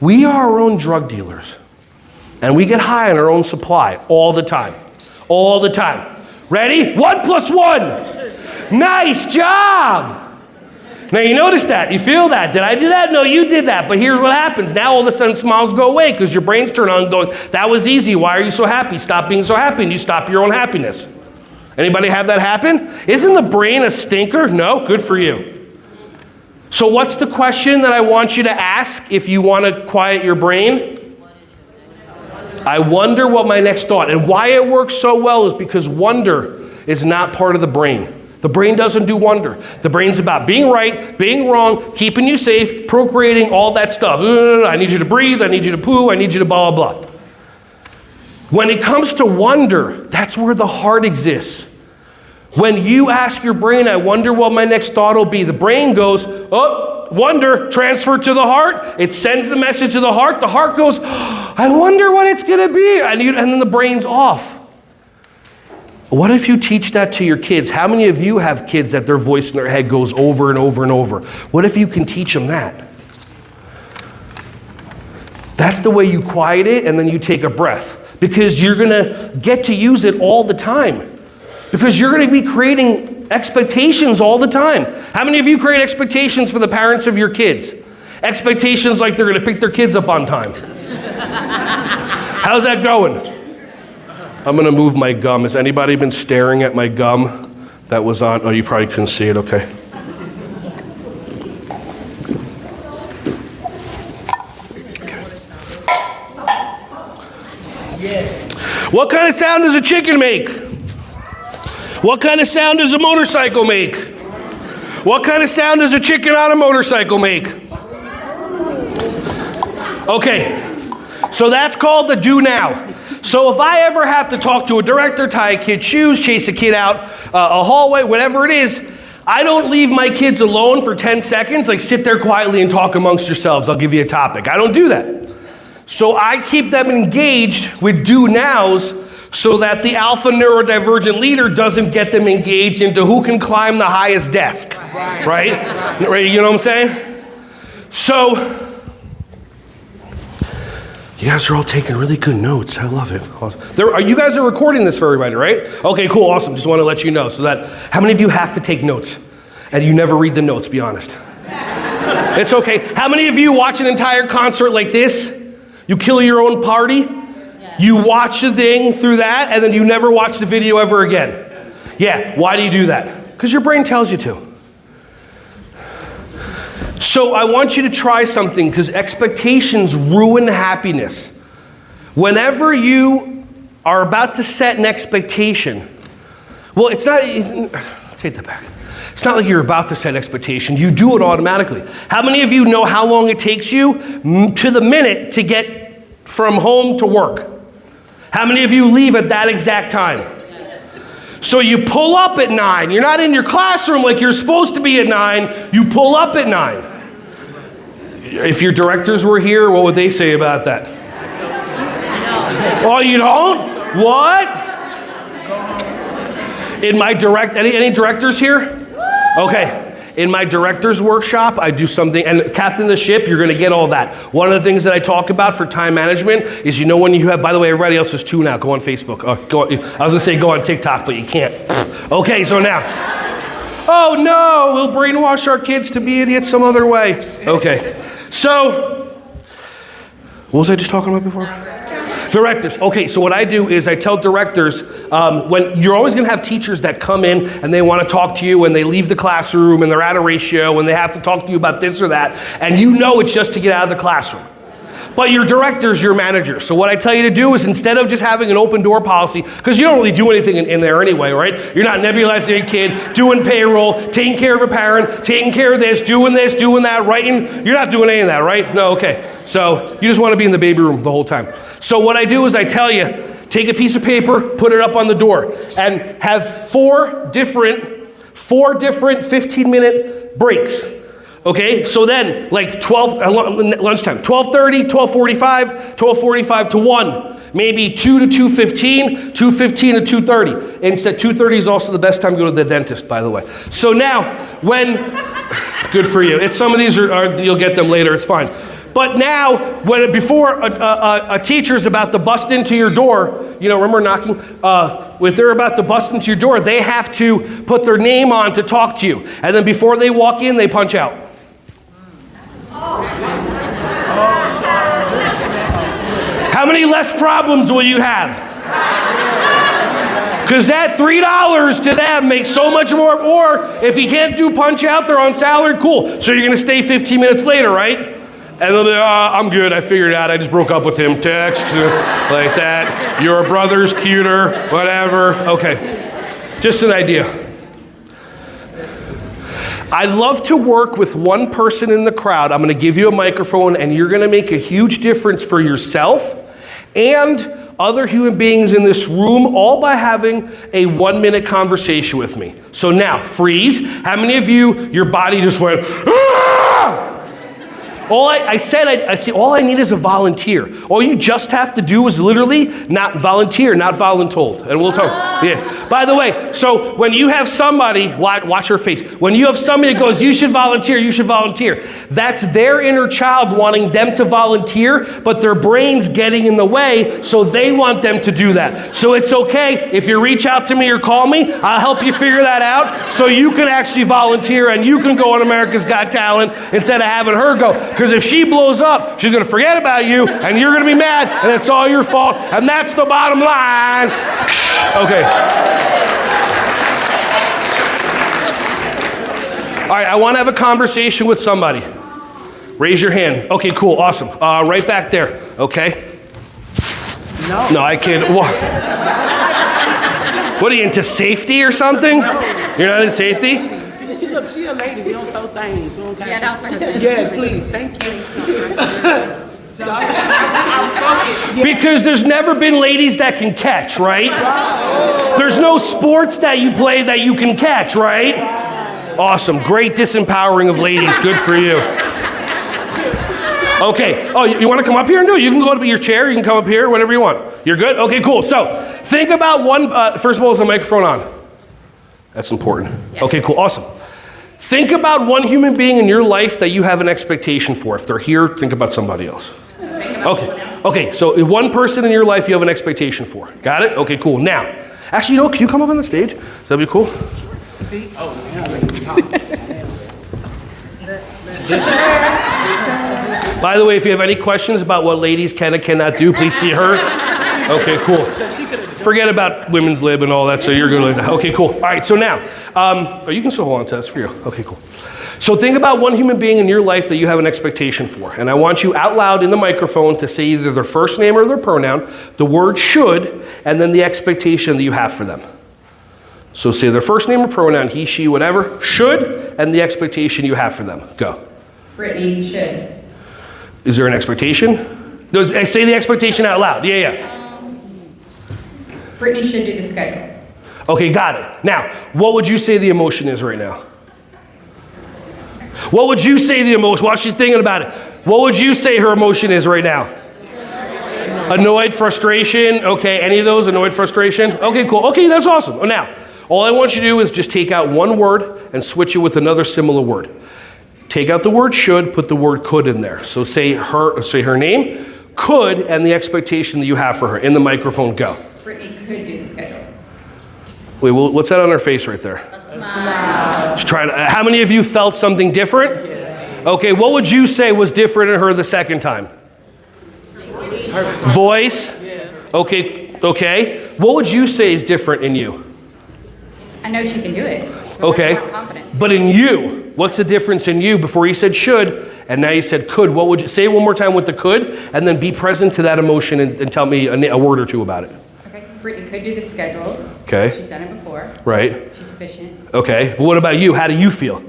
We are our own drug dealers. And we get high on our own supply all the time. All the time. Ready? 1 + 1. Nice job. Now you notice that, you feel that. Did I do that? No, you did that. But here's what happens. Now all of a sudden smiles go away because your brain's turned on going, that was easy. Why are you so happy? Stop being so happy and you stop your own happiness. Anybody have that happen? Isn't the brain a stinker? No? Good for you. So what's the question that I want you to ask if you want to quiet your brain? I wonder what my next thought. And why it works so well is because wonder is not part of the brain. The brain doesn't do wonder. The brain's about being right, being wrong, keeping you safe, procreating, all that stuff. I need you to breathe, I need you to poo, I need you to blah, blah, blah. When it comes to wonder, that's where the heart exists. When you ask your brain, I wonder what my next thought will be, the brain goes, oh, wonder, transfer to the heart. It sends the message to the heart. The heart goes, I wonder what it's going to be. And then the brain's off. What if you teach that to your kids? How many of you have kids that their voice in their head goes over and over and over? What if you can teach them that? That's the way you quiet it, and then you take a breath. Because you're going to get to use it all the time. Because you're going to be creating Expectations all the time. How many of you create expectations for the parents of your kids? Expectations like they're going to pick their kids up on time. How's that going? I'm going to move my gum. Has anybody been staring at my gum that was on? Oh, you probably couldn't see it. Okay. What kind of sound does a chicken make? What kind of sound does a motorcycle make? What kind of sound does a chicken on a motorcycle make? Okay, so that's called the do now. So if I ever have to talk to a director, tie a kid's shoes, chase a kid out a hallway, whatever it is, I don't leave my kids alone for 10 seconds, like sit there quietly and talk amongst yourselves. I'll give you a topic. I don't do that. So I keep them engaged with do nows so that the alpha neurodivergent leader doesn't get them engaged into who can climb the highest desk, right? You know what I'm saying? So, you guys are all taking really good notes. I love it. Awesome. You guys are recording this for everybody, right? Okay, cool, awesome. Just want to let you know so that, how many of you have to take notes and you never read the notes, be honest? It's okay. How many of you watch an entire concert like this? You kill your own party, you watch the thing through that, and then you never watch the video ever again. Yeah, why do you do that? Because your brain tells you to. So I want you to try something, because expectations ruin happiness. Whenever you are about to set an expectation, well, it's not, take that back. It's not like you're about to set an expectation. You do it automatically. How many of you know how long it takes you to the minute to get from home to work? How many of you leave at that exact time? So you pull up at 9. You're not in your classroom like you're supposed to be at 9. You pull up at 9. If your directors were here, what would they say about that? Oh, you don't? What? In my any directors here? Okay. In my director's workshop, I do something, and captain the ship, you're gonna get all that. One of the things that I talk about for time management is, you know, when you have, by the way, everybody else is 2 now, go on Facebook. I was gonna say go on TikTok, but you can't. Okay, so now, oh no, we'll brainwash our kids to be idiots some other way. Okay, so, what was I just talking about before? Directors. Okay, so what I do is I tell directors, when you're always going to have teachers that come in and they want to talk to you and they leave the classroom and they're at a ratio and they have to talk to you about this or that, and you know it's just to get out of the classroom. But your director's your manager. So what I tell you to do is, instead of just having an open door policy, because you don't really do anything in there anyway, right? You're not nebulizing a kid, doing payroll, taking care of a parent, taking care of this, doing that, writing. You're not doing any of that, right? No, okay. So you just want to be in the baby room the whole time. So what I do is I tell you, take a piece of paper, put it up on the door, and have four different 15-minute breaks. Okay, so then, like lunchtime, 12:30, 12:45, 12:45 to 1, maybe 2 to 2:15, 2:15 to 2:30. Instead, 2:30 is also the best time to go to the dentist, by the way. So now, good for you. Some of these are you'll get them later, it's fine. But now, before a teacher's about to bust into your door, you know, remember knocking? If they're about to bust into your door, they have to put their name on to talk to you. And then before they walk in, they punch out. How many less problems will you have? Because that $3 to them makes so much more. Or if you can't do punch out, they're on salary, cool. So you're going to stay 15 minutes later, right? And they'll be, I'm good, I figured it out, I just broke up with him. Text, like that. Your brother's cuter, whatever. Okay, just an idea. I'd love to work with one person in the crowd. I'm going to give you a microphone, and you're going to make a huge difference for yourself and other human beings in this room, all by having a 1-minute conversation with me. So now, freeze. How many of you, your body just went, ah! All I said, I see, all I need is a volunteer. All you just have to do is literally not volunteer, not voluntold. And we'll talk. Yeah. By the way, so when you have somebody, watch her face. When you have somebody that goes, you should volunteer, that's their inner child wanting them to volunteer, but their brain's getting in the way, so they want them to do that. So it's okay if you reach out to me or call me, I'll help you figure that out so you can actually volunteer and you can go on America's Got Talent instead of having her go. Because if she blows up, she's going to forget about you and you're going to be mad and it's all your fault. And that's the bottom line. Okay. All right, I want to have a conversation with somebody. Raise your hand. Okay, cool, awesome. Right back there, okay? No, I can't. What are you, into safety or something? You're not in safety? She a lady. We don't throw things. We don't catch Yeah, don't throw things. Yeah, please. Thank you. Because there's never been ladies that can catch, right? There's no sports that you play that you can catch, right? Awesome. Great disempowering of ladies. Good for you. Okay. Oh, you want to come up here and do it? You can go to your chair. You can come up here, whatever you want. You're good? Okay, cool. So think about one. First of all, is the microphone on? That's important. Yes. Okay, cool. Awesome. Think about one human being in your life that you have an expectation for. If they're here, think about somebody else. Okay, so one person in your life you have an expectation for. Got it? Okay, cool. Now, actually, can you come up on the stage? That'd be cool. See? Oh, By the way, if you have any questions about what ladies can and cannot do, please see her. Okay, cool. Forget about women's lib and all that, so you're good like that. Okay, cool. All right, so now, you can still hold on to this for you. Okay, cool. So think about one human being in your life that you have an expectation for. And I want you out loud in the microphone to say either their first name or their pronoun, the word should, and then the expectation that you have for them. So say their first name or pronoun, he, she, whatever, should, and the expectation you have for them. Go. Brittany should. Is there an expectation? No, say the expectation out loud. Yeah. Brittany should do the schedule. Okay, got it. Now, what would you say the emotion is right now? What would you say the emotion, while she's thinking about it, what would you say her emotion is right now? Annoyed, frustration, okay, any of those, annoyed, frustration? Okay, cool, okay, that's awesome. Now, all I want you to do is just take out one word and switch it with another similar word. Take out the word should, put the word could in there. So say her name, could, and the expectation that you have for her. In the microphone, go. Brittany could do the schedule. Wait, what's that on her face right there? A smile. She's trying to, how many of you felt something different? Yes. Okay, what would you say was different in her the second time? Voice? Yeah. Okay. What would you say is different in you? I know she can do it. Okay. More confidence. But in you, what's the difference in you? Before you said should, and now you said could. What would you say it one more time with the could, and then be present to that emotion and tell me a word or two about it. Okay, Brittany could do the schedule. Okay. She's done it before. Right. She's efficient. Okay. But what about you? How do you feel?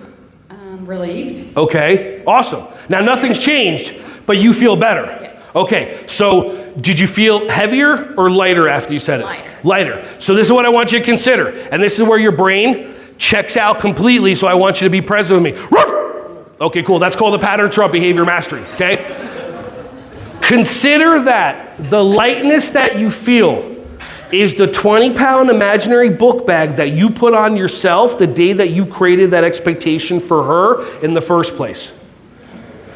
Relieved. Okay. Awesome. Now nothing's changed, but you feel better. Yes. Okay. So did you feel heavier or lighter after you said it? Lighter. Lighter. So this is what I want you to consider. And this is where your brain checks out completely, so I want you to be present with me. Ruff! Okay, cool. That's called the pattern trump behavior mastery, okay? Consider that the lightness that you feel is the 20-pound imaginary book bag that you put on yourself the day that you created that expectation for her in the first place.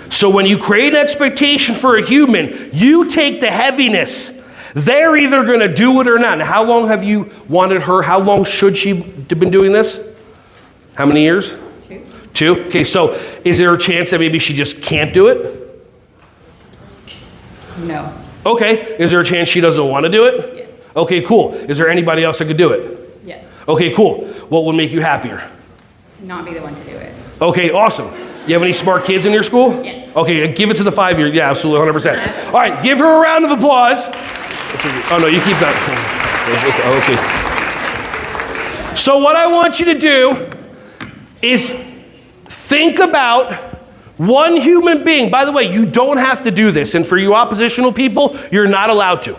So when you create an expectation for a human, you take the heaviness. They're either going to do it or not. Now, how long have you wanted her? How long should she have been doing this? How many years? 2. Okay, so is there a chance that maybe she just can't do it? No. Okay, is there a chance she doesn't want to do it? Yes. Okay, cool. Is there anybody else that could do it? Yes. Okay, cool. What would make you happier? To not be the one to do it. Okay, awesome. You have any smart kids in your school? Yes. Okay, give it to the 5-year. Yeah, absolutely, 100%. All right, give her a round of applause. Oh, no, you keep that. Okay. So what I want you to do is think about one human being. By the way, you don't have to do this. And for you oppositional people, you're not allowed to.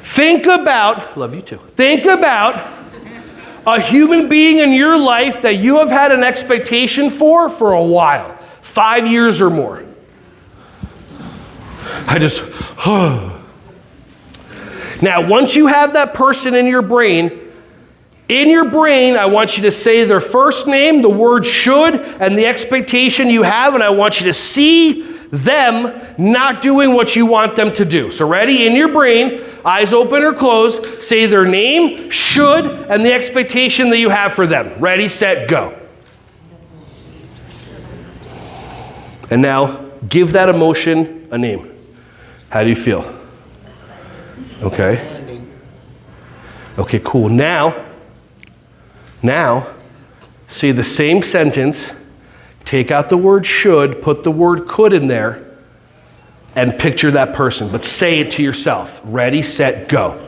Think about, love you too. Think about A human being in your life that you have had an expectation for a while, 5 years or more. Now, once you have that person in your brain, I want you to say their first name, the word should, and the expectation you have, and I want you to see them not doing what you want them to do. So ready? In your brain, eyes open or closed, say their name, should, and the expectation that you have for them. Ready, set, go. And now, give that emotion a name. How do you feel? Okay. Okay, cool. Now, say the same sentence, take out the word should, put the word could in there, and picture that person, but say it to yourself. Ready, set, go.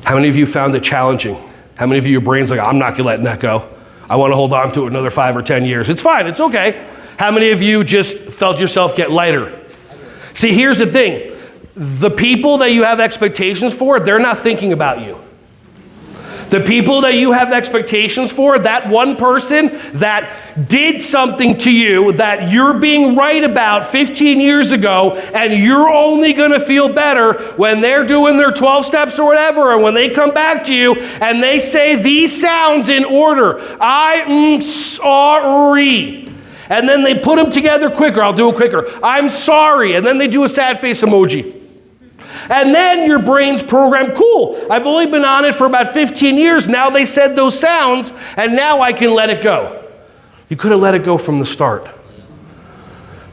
How many of you found it challenging? How many of you, your brain's like, I'm not letting that go. I want to hold on to it another 5 or 10 years. It's fine, it's okay. How many of you just felt yourself get lighter? See, here's the thing. The people that you have expectations for, they're not thinking about you. The people that you have expectations for, that one person that did something to you that you're being right about 15 years ago, and you're only going to feel better when they're doing their 12 steps or whatever, and when they come back to you and they say these sounds in order. I'm sorry. And then they put them together quicker. I'll do it quicker. I'm sorry. And then they do a sad face emoji. And then your brain's programmed, cool, I've only been on it for about 15 years. Now they said those sounds, and now I can let it go. You could have let it go from the start.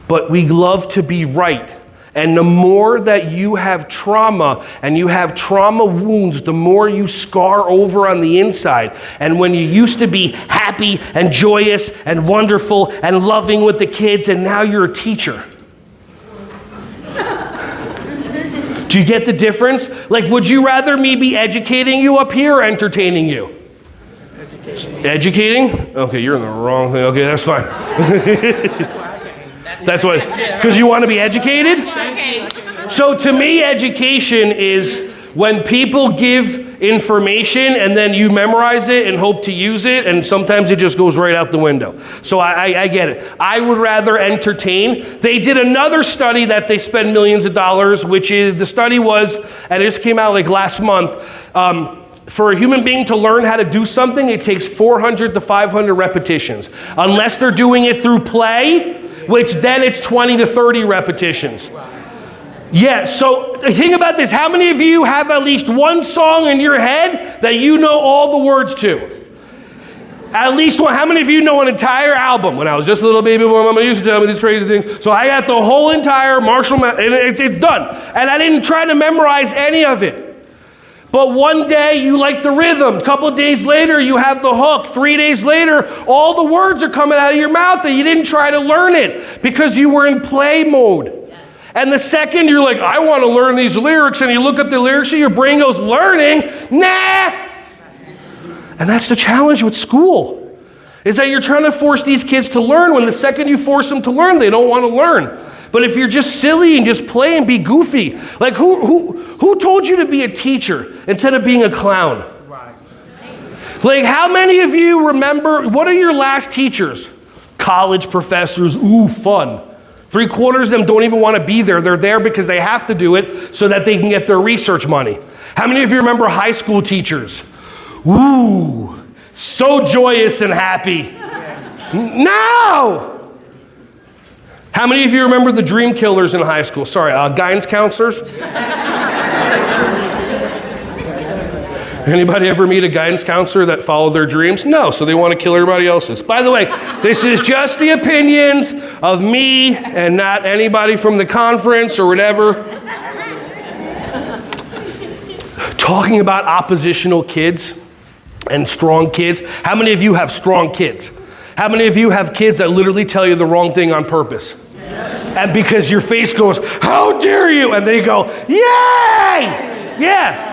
But we love to be right. And the more that you have trauma and you have trauma wounds, the more you scar over on the inside. And when you used to be happy and joyous and wonderful and loving with the kids, and now you're a teacher. Do you get the difference? Like, would you rather me be educating you up here or entertaining you? Educating? Okay, you're in the wrong thing. Okay, that's fine. That's what, because you want to be educated? So to me, education is when people give information and then you memorize it and hope to use it, and sometimes it just goes right out the window. So I get it. I would rather entertain. They did another study that they spend millions of dollars, which is, the study was, and it just came out like last month, for a human being to learn how to do something, it takes 400 to 500 repetitions. Unless they're doing it through play, which then it's 20 to 30 repetitions. Yeah, so think about this. How many of you have at least one song in your head that you know all the words to? At least one. How many of you know an entire album? When I was just a little baby boy, Mama used to tell me these crazy things. So I got the whole entire Marshall, and it's done. And I didn't try to memorize any of it. But one day you like the rhythm. A couple of days later you have the hook. 3 days later, all the words are coming out of your mouth that you didn't try to learn it because you were in play mode. Yes. And the second you're like, I want to learn these lyrics, and you look at the lyrics and your brain goes, learning? Nah. And that's the challenge with school, is that you're trying to force these kids to learn when the second you force them to learn, they don't want to learn. But if you're just silly and just play and be goofy, like who told you to be a teacher instead of being a clown? Right. Like, how many of you remember, what are your last teachers? College professors, ooh, fun. 3/4 of them don't even want to be there. They're there because they have to do it so that they can get their research money. How many of you remember high school teachers? Ooh, so joyous and happy. No! How many of you remember the dream killers in high school? Sorry, guidance counselors? Anybody ever meet a guidance counselor that followed their dreams? No, so they want to kill everybody else's. By the way, this is just the opinions of me and not anybody from the conference or whatever. Talking about oppositional kids and strong kids. How many of you have strong kids? How many of you have kids that literally tell you the wrong thing on purpose? Yes. And because your face goes, how dare you? And they go, yay! Yeah.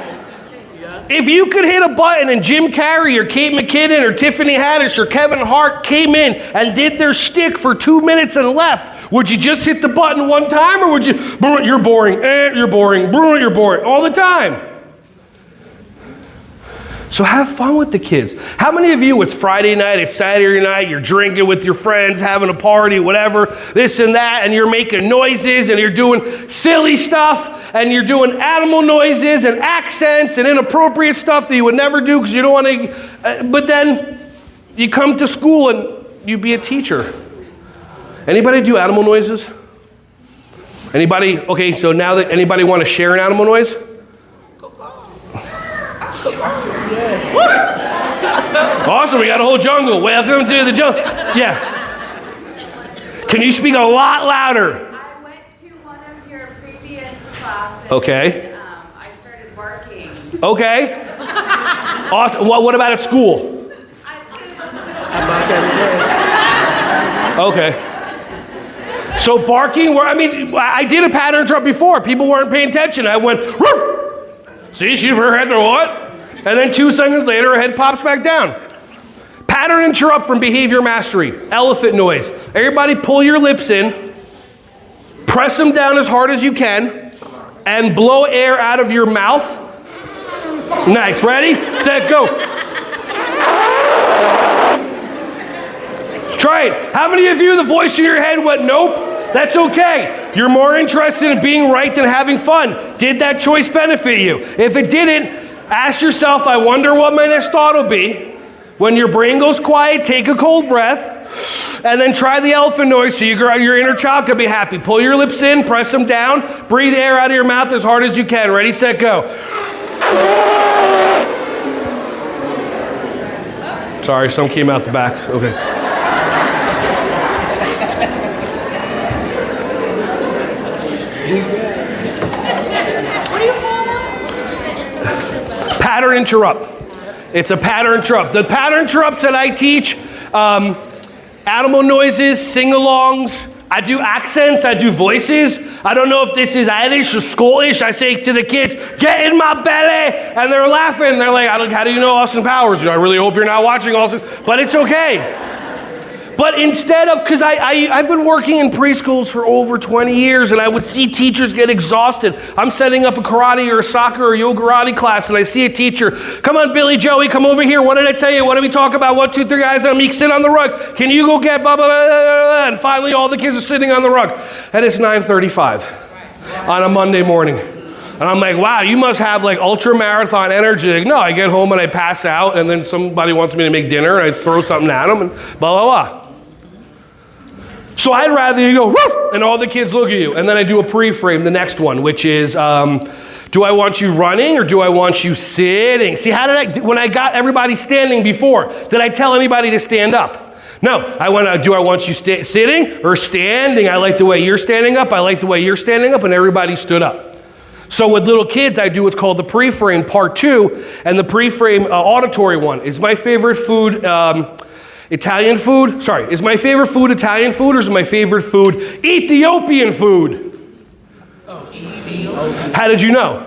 If you could hit a button and Jim Carrey or Kate McKinnon or Tiffany Haddish or Kevin Hart came in and did their shtick for 2 minutes and left, would you just hit the button one time, or would you, you're boring, you're boring, you're boring, all the time? So have fun with the kids. How many of you, it's Friday night, it's Saturday night, you're drinking with your friends, having a party, whatever, this and that, and you're making noises and you're doing silly stuff and you're doing animal noises and accents and inappropriate stuff that you would never do because you don't want to, but then you come to school and you be a teacher. Anybody do animal noises? Anybody, okay, so now that anybody want to share an animal noise? Awesome, we got a whole jungle. Welcome to the jungle. Yeah. Can you speak a lot louder? I went to one of your previous classes. Okay. And, I started barking. Okay. Awesome. What about at school? Okay. So barking, I did a pattern interrupt before. People weren't paying attention. I went, woof. See, her head, what? And then 2 seconds later, her head pops back down. Pattern interrupt from behavior mastery. Elephant noise. Everybody pull your lips in, press them down as hard as you can, and blow air out of your mouth. Nice. Ready, set, go. Try it. How many of you, the voice in your head went, nope? That's okay. You're more interested in being right than having fun. Did that choice benefit you? If it didn't, ask yourself, I wonder what my next thought will be. When your brain goes quiet, take a cold breath, and then try the elephant noise so your inner child can be happy. Pull your lips in, press them down, breathe air out of your mouth as hard as you can. Ready, set, go. Sorry, some came out the back. Okay. Pattern interrupt. It's a pattern interrupt. The pattern interrupts that I teach, animal noises, sing-alongs, I do accents, I do voices. I don't know if this is Irish or Scottish. I say to the kids, get in my belly, and they're laughing. They're like, how do you know Austin Powers? I really hope you're not watching Austin, but it's okay. But instead of, because I've been working in preschools for over 20 years, and I would see teachers get exhausted. I'm setting up a karate or a soccer or Yogarate class, and I see a teacher, come on, Billy, Joey, come over here. What did I tell you? What did we talk about? 1, 2, 3 guys on me, sit on the rug. Can you go get blah, blah, blah, blah, blah. And finally, all the kids are sitting on the rug. And it's 9:35 on a Monday morning. And I'm like, wow, you must have like ultra marathon energy. Like, no, I get home and I pass out, and then somebody wants me to make dinner, and I throw something at them, and blah, blah, blah. So I'd rather you go, woof, and all the kids look at you. And then I do a pre-frame, the next one, which is, do I want you running or do I want you sitting? See, when I got everybody standing before, did I tell anybody to stand up? No, do I want you sitting or standing? I like the way you're standing up. I like the way you're standing up, and everybody stood up. So with little kids, I do what's called the pre-frame part 2, and the pre-frame auditory one is my favorite food, Italian food? Sorry, is my favorite food Italian food, or is my favorite food Ethiopian food? Oh, Ethiopian. How did you know?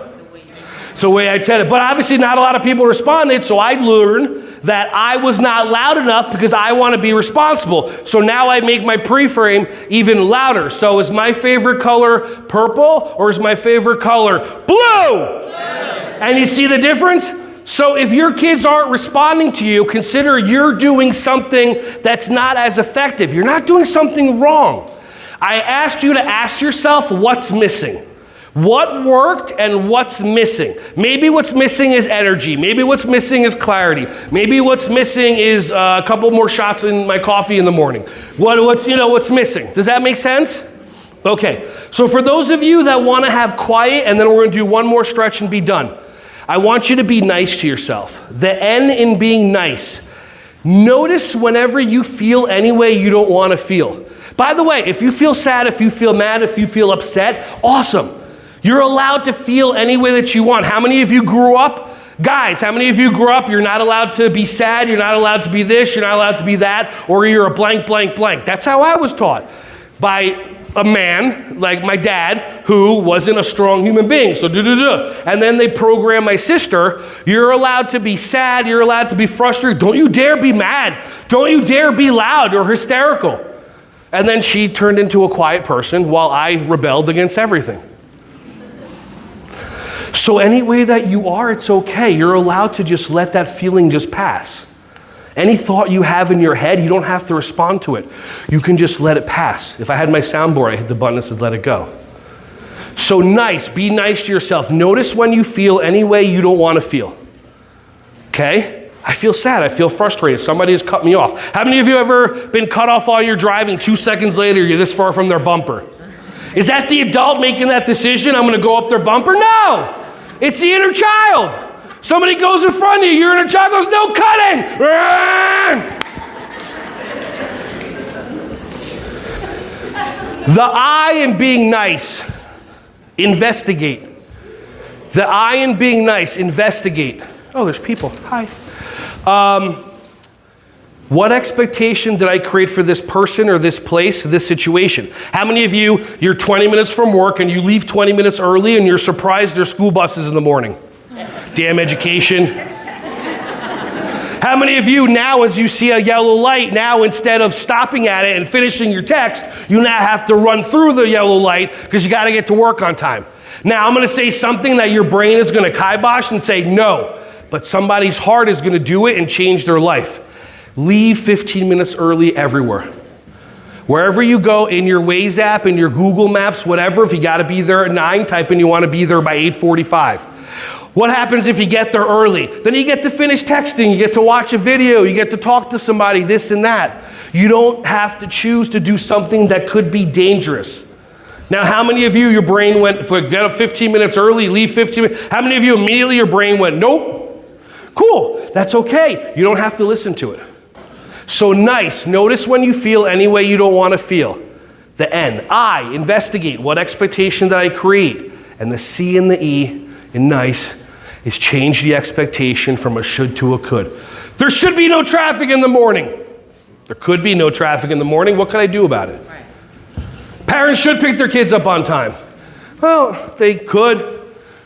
So the way I said it. But obviously not a lot of people responded, so I learned that I was not loud enough because I want to be responsible. So now I make my pre-frame even louder. So is my favorite color purple, or is my favorite color blue? And you see the difference? So if your kids aren't responding to you, consider you're doing something that's not as effective. You're not doing something wrong. I asked you to ask yourself what's missing. What worked and what's missing? Maybe what's missing is energy. Maybe what's missing is clarity. Maybe what's missing is a couple more shots in my coffee in the morning. What's missing? Does that make sense? Okay, so for those of you that want to have quiet, and then we're going to do one more stretch and be done. I want you to be nice to yourself. The N in being nice. Notice whenever you feel any way you don't want to feel. By the way, if you feel sad, if you feel mad, if you feel upset, awesome. You're allowed to feel any way that you want. How many of you grew up? Guys, how many of you grew up, you're not allowed to be sad, you're not allowed to be this, you're not allowed to be that, or you're a blank, blank, blank. That's how I was taught. By a man, like my dad, who wasn't a strong human being. So And then they program my sister, you're allowed to be sad, you're allowed to be frustrated. Don't you dare be mad. Don't you dare be loud or hysterical. And then she turned into a quiet person while I rebelled against everything. So any way that you are, it's okay. You're allowed to just let that feeling just pass. Any thought you have in your head, you don't have to respond to it. You can just let it pass. If I had my soundboard, I hit the button that says let it go. So nice, be nice to yourself. Notice when you feel any way you don't want to feel. Okay? I feel sad, I feel frustrated, somebody has cut me off. How many of you ever been cut off while you're driving, 2 seconds later you're this far from their bumper? Is that the adult making that decision? I'm gonna go up their bumper? No! It's the inner child. Somebody goes in front of you, your inner child goes, no cutting! The I in being nice, investigate. The I in being nice, investigate. Oh, there's people, hi. What expectation did I create for this person or this place, this situation? How many of you, you're 20 minutes from work and you leave 20 minutes early and you're surprised there's school buses in the morning? Damn education. How many of you now, as you see a yellow light, now instead of stopping at it and finishing your text, you now have to run through the yellow light because you got to get to work on time? Now, I'm going to say something that your brain is going to kibosh and say no, but somebody's heart is going to do it and change their life. Leave 15 minutes early everywhere. Wherever you go, in your Waze app, in your Google Maps, whatever, if you got to be there at 9, type in you want to be there by 8:45. What happens if you get there early? Then you get to finish texting, you get to watch a video, you get to talk to somebody, this and that. You don't have to choose to do something that could be dangerous. Now, how many of you, your brain went, if we get up 15 minutes early, leave 15 minutes, how many of you immediately your brain went, nope? Cool, that's okay. You don't have to listen to it. So nice, notice when you feel any way you don't want to feel. The N, I, investigate, what expectation did I create? And the C and the E in nice is change the expectation from a should to a could. There should be no traffic in the morning. There could be no traffic in the morning. What can I do about it? Right. Parents should pick their kids up on time. Well, they could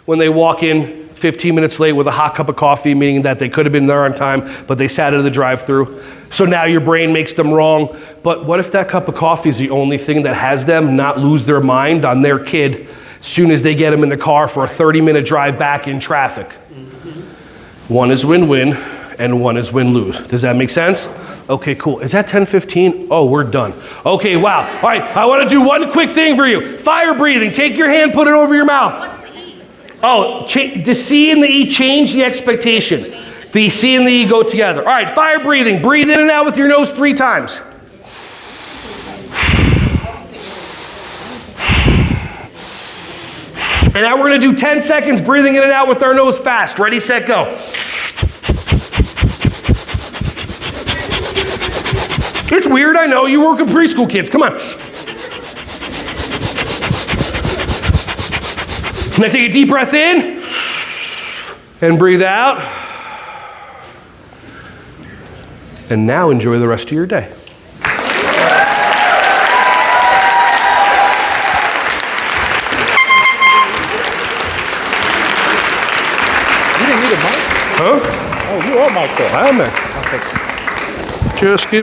when they walk in 15 minutes late with a hot cup of coffee, meaning that they could have been there on time, but they sat at the drive-thru. So now your brain makes them wrong. But what if that cup of coffee is the only thing that has them not lose their mind on their kid as soon as they get them in the car for a 30-minute drive back in traffic? Mm-hmm. One is win-win and one is win-lose. Does that make sense? Okay, cool. Is that 10:15? Oh, we're done. Okay, wow. All right, I want to do one quick thing for you. Fire breathing. Take your hand, put it over your mouth. What's the E? Oh, the C and the E change the expectation. The C and the E go together. All right, fire breathing. Breathe in and out with your nose 3 times. And now we're going to do 10 seconds breathing in and out with our nose fast. Ready, set, go. It's weird, I know. You work with preschool kids. Come on. Now take a deep breath in and breathe out. And now enjoy the rest of your day. You didn't need a mic? Huh? Oh, you are mic though. I'm not. Just give